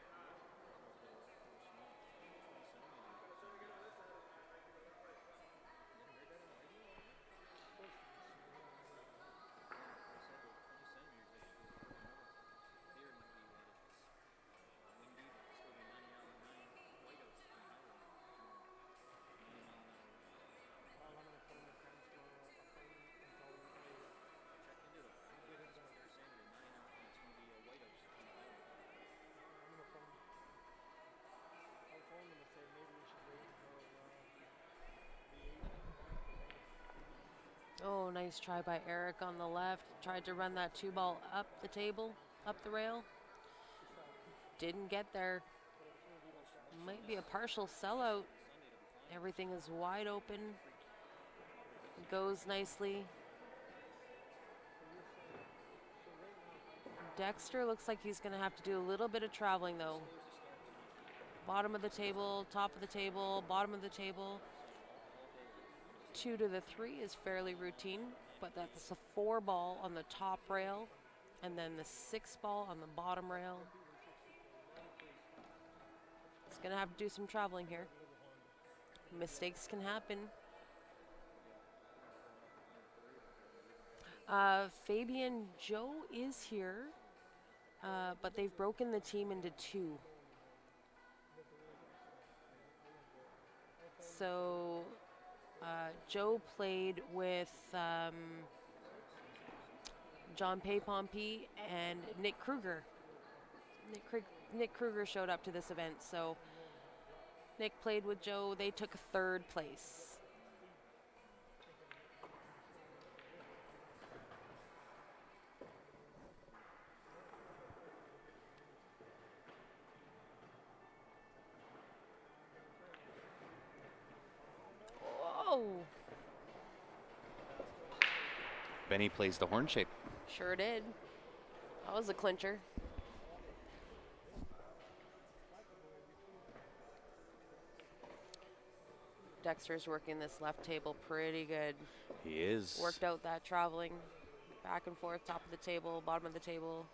Oh, nice try by Eric on the left. Tried to run that 2 ball up the table, up the rail. Didn't get there. Might be a partial sellout. Everything is wide open. Goes nicely. Dexter looks like he's going to have to do a little bit of traveling though. Bottom of the table, top of the table, bottom of the table. 2 to the 3 is fairly routine, but that's a 4 ball on the top rail and then the 6 ball on the bottom rail. He's going to have to do some traveling here. Mistakes can happen. Fabian Joe is here, but they've broken the team into 2. So Joe played with John Pompey and Nick Kruger. Nick Kruger showed up to this event, so Nick played with Joe. They took 3rd place. Whoa! Benny plays the horn shape. Sure did. That was a clincher. Dexter's working this left table pretty good. He is. Worked out that traveling back and forth, top of the table, bottom of the table.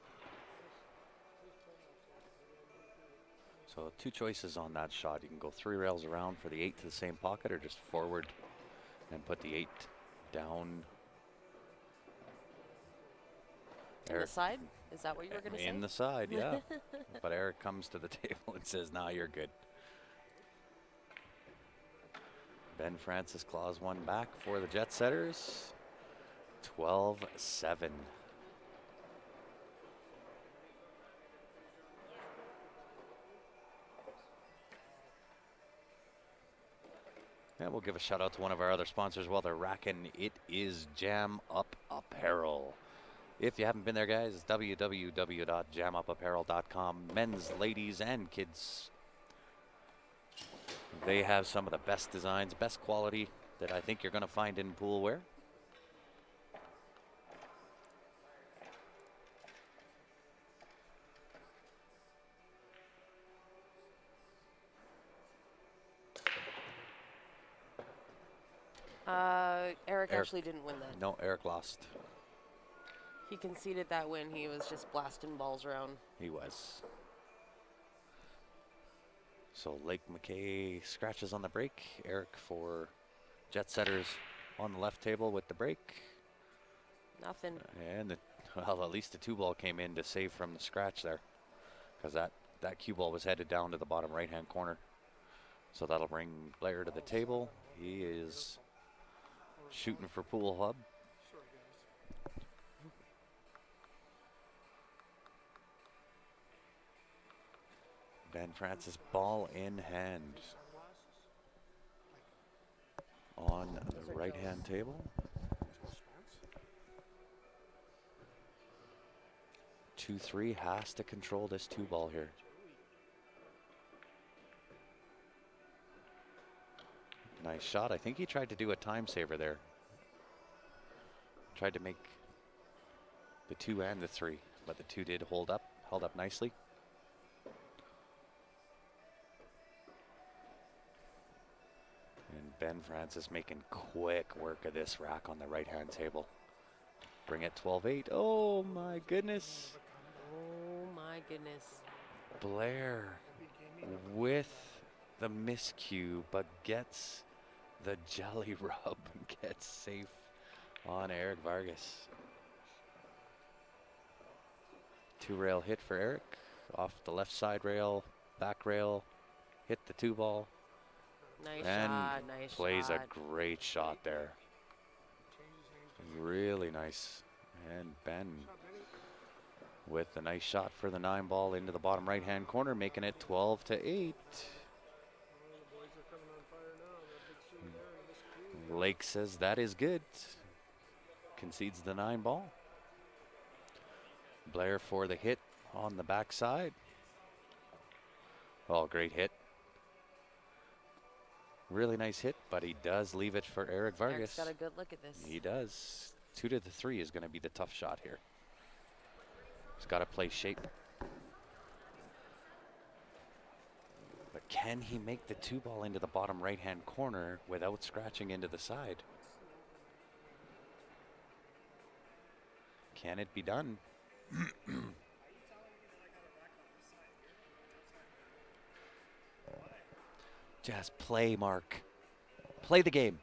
So 2 choices on that shot. You can go 3 rails around for the 8 to the same pocket, or just forward and put the 8 down. In the side? Is that what you were going to say? In the side, yeah. But Eric comes to the table and says, "Nah, you're good." Ben Francis claws one back for the Jet Setters. 12-7. And we'll give a shout out to one of our other sponsors while they're racking. It is Jam Up Apparel. If you haven't been there, guys, it's www.jamupapparel.com. Men's, ladies, and kids. They have some of the best designs, best quality that I think you're going to find in pool wear. Eric actually didn't win that. No, Eric lost. He conceded that win. He was just blasting balls around. He was. So Lake McKay scratches on the break. Eric for Jet Setters on the left table with the break. Nothing. And well, at least the 2-ball came in to save from the scratch there, because that cue ball was headed down to the bottom right-hand corner. So that'll bring Blair to the table. He is shooting for Pool Hub. Ben Francis, ball in hand on the right-hand table. 2-3 has to control this 2 ball here. Nice shot. I think he tried to do a time saver there. Tried to make the 2 and the 3, but the 2 did held up nicely. And Ben Francis making quick work of this rack on the right-hand table. Bring it 12-8. Oh my goodness. Oh my goodness. Blair with the miscue, but gets the jelly rub and gets safe on Eric Vargas. 2-rail hit for Eric. Off the left side rail, back rail, hit the 2 ball. Nice And shot. Nice plays shot. a great shot there. Really nice. And Ben with a nice shot for the 9 ball into the bottom right-hand corner, making it 12-8. Lake says that is good. Concedes the 9 ball. Blair for the hit on the backside. Oh, great hit. Really nice hit, but he does leave it for Eric Vargas. Eric's got a good look at this. He does. 2 to the 3 is going to be the tough shot here. He's got to play shape. But can he make the 2 ball into the bottom right-hand corner without scratching into the side? Can it be done? Just play, Mark. Play the game.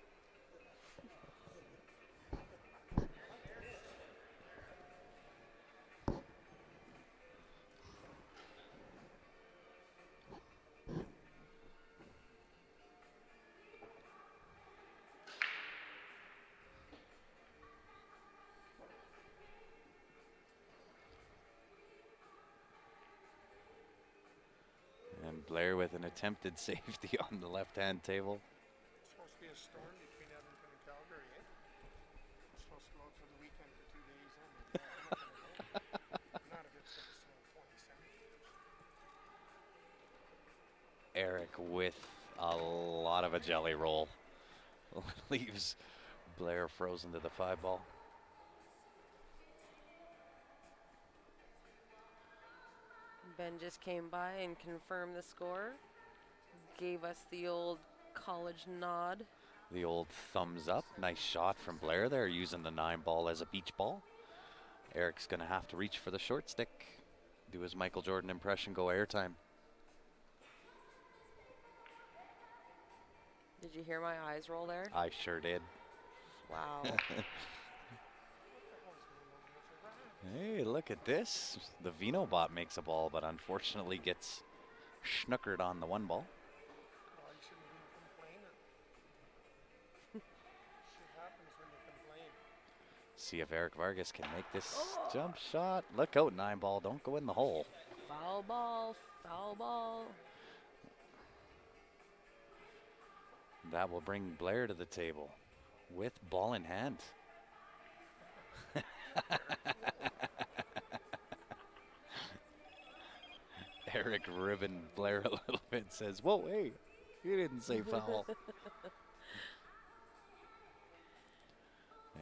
And Blair with an attempted safety on the left-hand table. It's supposed to be a storm between Edmonton and Calgary, eh? It's supposed to go out for the weekend for 2 days. Not if it's going to snow 20 centimeters. Eric with a lot of a jelly roll. Leaves Blair frozen to the 5 ball. Ben just came by and confirmed the score. Gave us the old college nod. The old thumbs up. Nice shot from Blair there, using the 9 ball as a beach ball. Eric's going to have to reach for the short stick. Do his Michael Jordan impression, go airtime. Did you hear my eyes roll there? I sure did. Wow. Hey, look at this. The Vino bot makes a ball, but unfortunately gets schnookered on the 1 ball. Well, you shouldn't even complain. Shit happens when you complain. See if Eric Vargas can make this jump shot. Look out, 9 ball. Don't go in the hole. Foul ball. Foul ball. That will bring Blair to the table with ball in hand. Eric ribbon Blair a little bit, says, whoa, hey, you didn't say foul.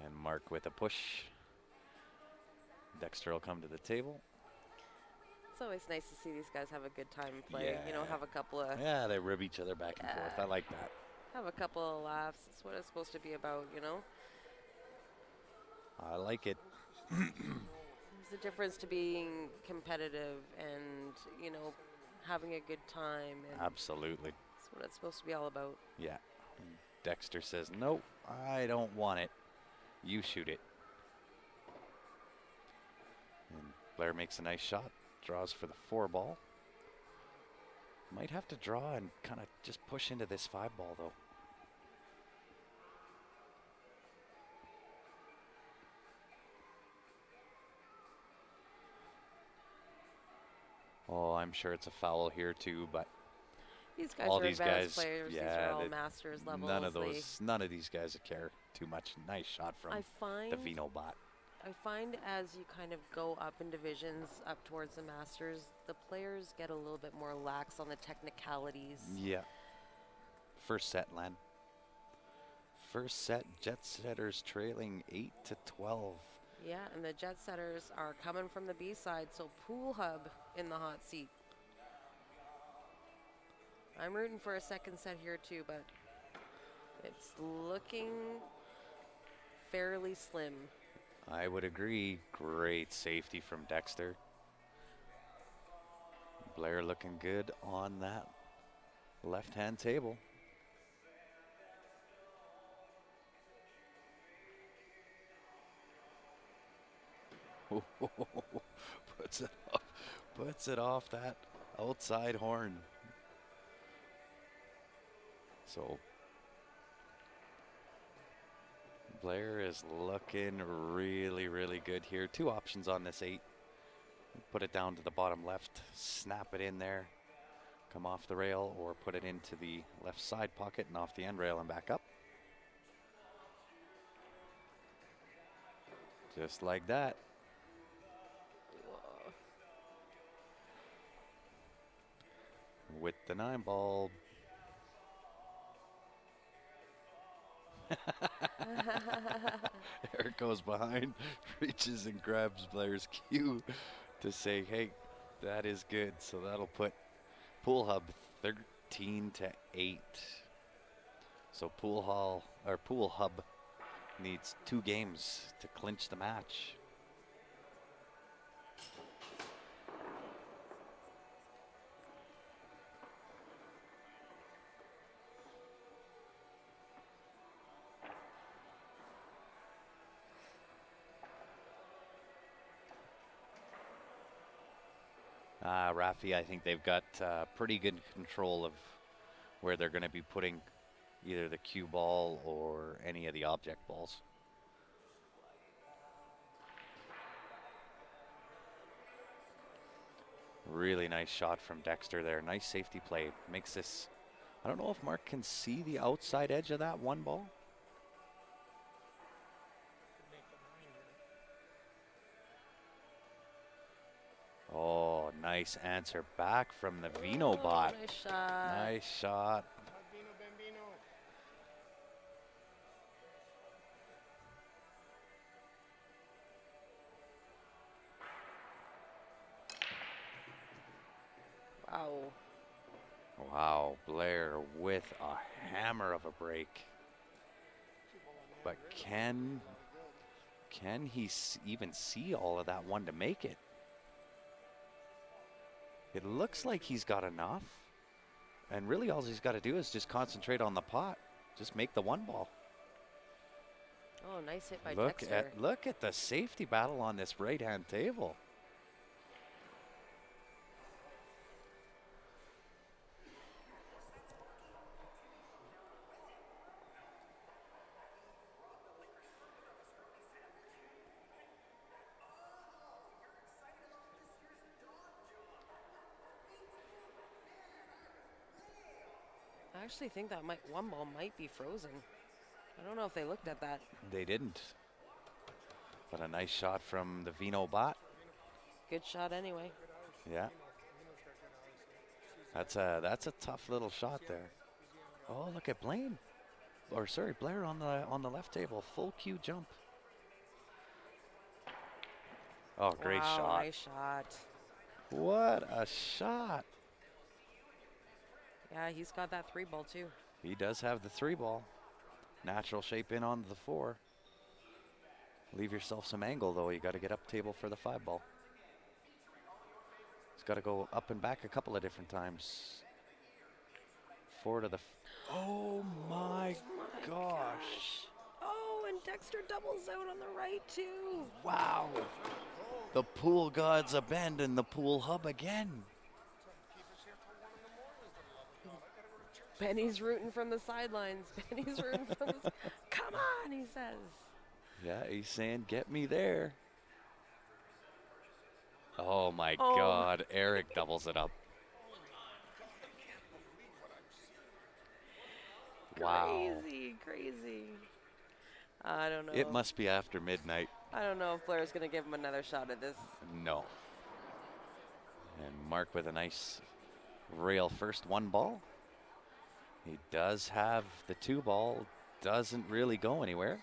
And Mark with a push. Dexter will come to the table. It's always nice to see these guys have a good time playing. You know, Yeah. have a couple of Yeah, they rib each other back and forth. I like that. have a couple of laughs. It's what it's supposed to be about, you know. I like it. There's a difference to being competitive and, you know, having a good time. And Absolutely. that's what it's supposed to be all about. Yeah. Dexter says, nope, I don't want it. You shoot it. And Blair makes a nice shot. Draws for the 4 ball. Might have to draw and kind of just push into this 5 ball, though. Oh, I'm sure it's a foul here too, but These guys all are these advanced guys, players. These yeah, are all they- masters levels. none of these guys care too much. Nice shot from I find the Vino bot. I find as you kind of go up in divisions up towards the Masters, the players get a little bit more lax on the technicalities. Yeah. First set, Len. First set, Jet Setters trailing 8-12. Yeah, and the Jet Setters are coming from the B side, so Pool Hub in the hot seat. I'm rooting for a second set here too, but it's looking fairly slim. I would agree. Great safety from Dexter. Blair looking good on that left-hand table. Puts it off. Puts it off that outside horn. So Blair is looking really, really good here. Two options on this 8. Put it down to the bottom left, snap it in there, come off the rail, or put it into the left side pocket and off the end rail and back up. Just like that. Whoa. With the 9 ball. Eric goes behind, reaches and grabs Blair's cue to say, hey, that is good. So that'll put Pool Hub 13-8. So Pool Hub needs 2 games to clinch the match. Rafi, I think they've got pretty good control of where they're going to be putting either the cue ball or any of the object balls. Really nice shot from Dexter there. Nice safety play. Makes this, I don't know if Mark can see the outside edge of that 1 ball. Oh, nice answer back from the Vino bot. Nice shot. Nice shot. Bambino, Bambino. Wow. Wow, Blair with a hammer of a break. But can he even see all of that one to make it? It looks like he's got enough. And really all he's got to do is just concentrate on the pot. Just make the 1 ball. Oh, nice hit by Look Dexter. look at the safety battle on this right-hand table. I actually think that 1 ball might be frozen. I don't know if they looked at that. They didn't. But a nice shot from the Vino bot. Good shot anyway. Yeah. That's a tough little shot there. Oh, look at Blaine. Or sorry, Blair on the left table. Full cue jump. Oh, great Wow, shot. nice shot. What a shot. Yeah, he's got that 3 ball too. He does have the 3 ball. Natural shape in on the 4. Leave yourself some angle though. You got to get up table for the 5 ball. He's got to go up and back a couple of different times. 4 to the. Oh my gosh. Oh, and Dexter doubles out on the right too. Wow. The pool gods abandon the Pool Hub again. Benny's rooting from the sidelines. Benny's rooting from the. Come on, he says. Yeah, he's saying, get me there. Oh my Oh. God. Eric doubles it up. Wow. Crazy, crazy. I don't know. It must be after midnight. I don't know if Blair's going to give him another shot at this. No. And Mark with a nice rail first 1 ball. He does have the 2 ball, doesn't really go anywhere.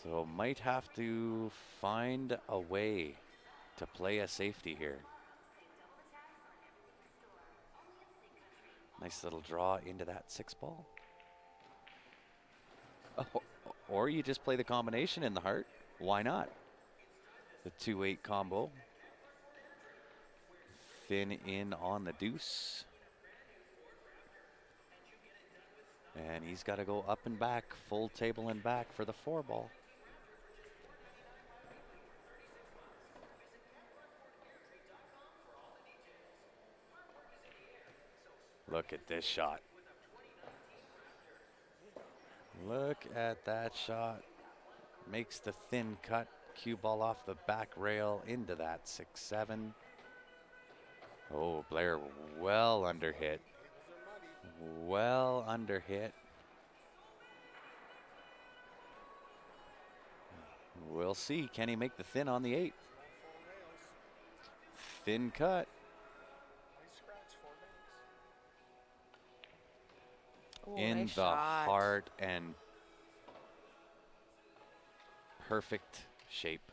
So might have to find a way to play a safety here. Nice little draw into that 6 ball. Oh, or you just play the combination in the heart. Why not? The 2-8 combo. Thin in on the deuce. And he's got to go up and back, full table and back for the 4 ball. Look at this shot. Look at that shot. Makes the thin cut. Cue ball off the back rail into that 6-7. Oh, Blair well under hit. Tables are muddy. Well under hit. We'll see. Can he make the thin on the 8? Flat 4 rails. Thin cut. Nice scratch, 4 banks. Oh, In nice the shot. heart and perfect shape.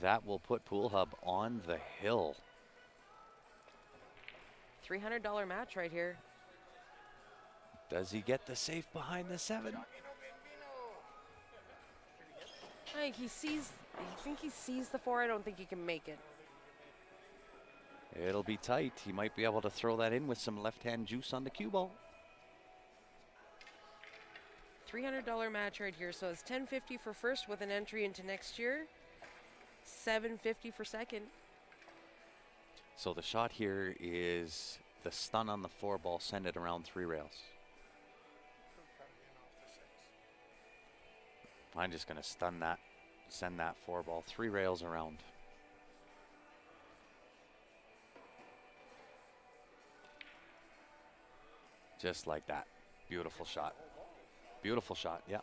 That will put Pool Hub on the hill. $300 match right here. Does he get the safe behind the 7? I think he sees the 4. I don't think he can make it. It'll be tight. He might be able to throw that in with some left-hand juice on the cue ball. $300 match right here. So it's $10.50 for first with an entry into next year. $7.50 for second. So the shot here is the stun on the 4 ball, send it around 3 rails. Cut him in off the 6. I'm just going to stun that, send that 4 ball 3 rails around. Just like that. Beautiful shot. Beautiful shot, yeah.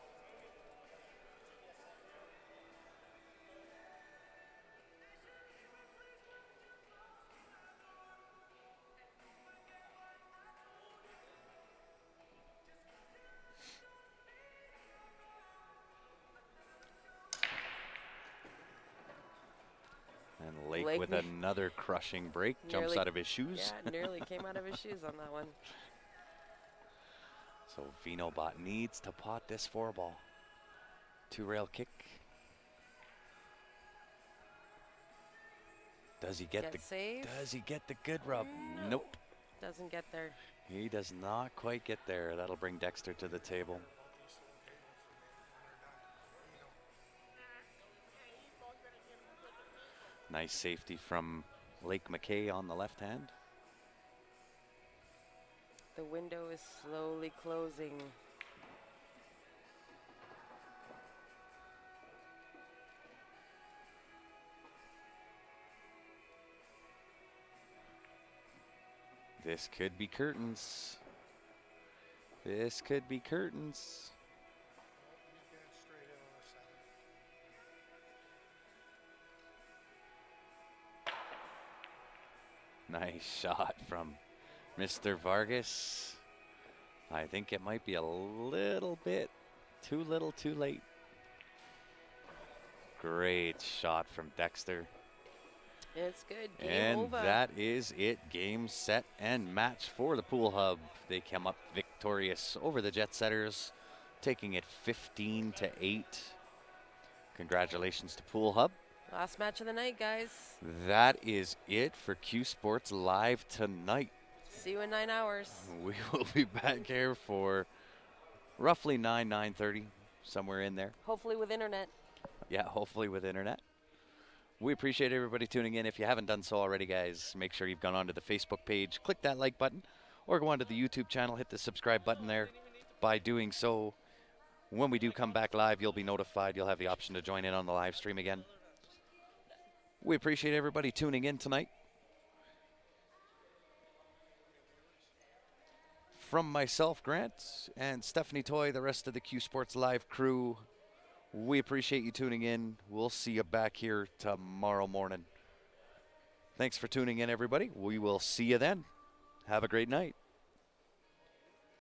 And Lake with Lake another crushing break, jumps nearly- out of his shoes. Yeah, nearly came out of his shoes on that one. So Vinobot needs to pot this 4 ball. 2 rail kick. Does he get Get the save. Does he get the good rub? No. Nope. Doesn't get there. He does not quite get there. That'll bring Dexter to the table. Nice safety from Lake McKay on the left hand. The window is slowly closing. This could be curtains. This could be curtains. He's going straight in on the 7. Nice shot from Mr. Vargas. I think it might be a little bit too little, too late. Great shot from Dexter. It's good. Game And over. that is it. Game, set, and match for the Pool Hub. They come up victorious over the Jet Setters, taking it 15-8. Congratulations to Pool Hub. Last match of the night, guys. That is it for Q Sports Live tonight. See you in 9 hours. We will be back here for roughly 9:30, somewhere in there. Hopefully with internet. Yeah, hopefully with internet. We appreciate everybody tuning in. If you haven't done so already, guys, make sure you've gone onto the Facebook page, click that like button, or go onto the YouTube channel, hit the subscribe button there. By doing so, when we do come back live, you'll be notified. You'll have the option to join in on the live stream again. We appreciate everybody tuning in tonight. From myself, Grant, and Stephanie Toy, the rest of the Q Sports Live crew, We appreciate you tuning in. We'll see you back here tomorrow morning. Thanks for tuning in, everybody. We will see you then. Have a great night.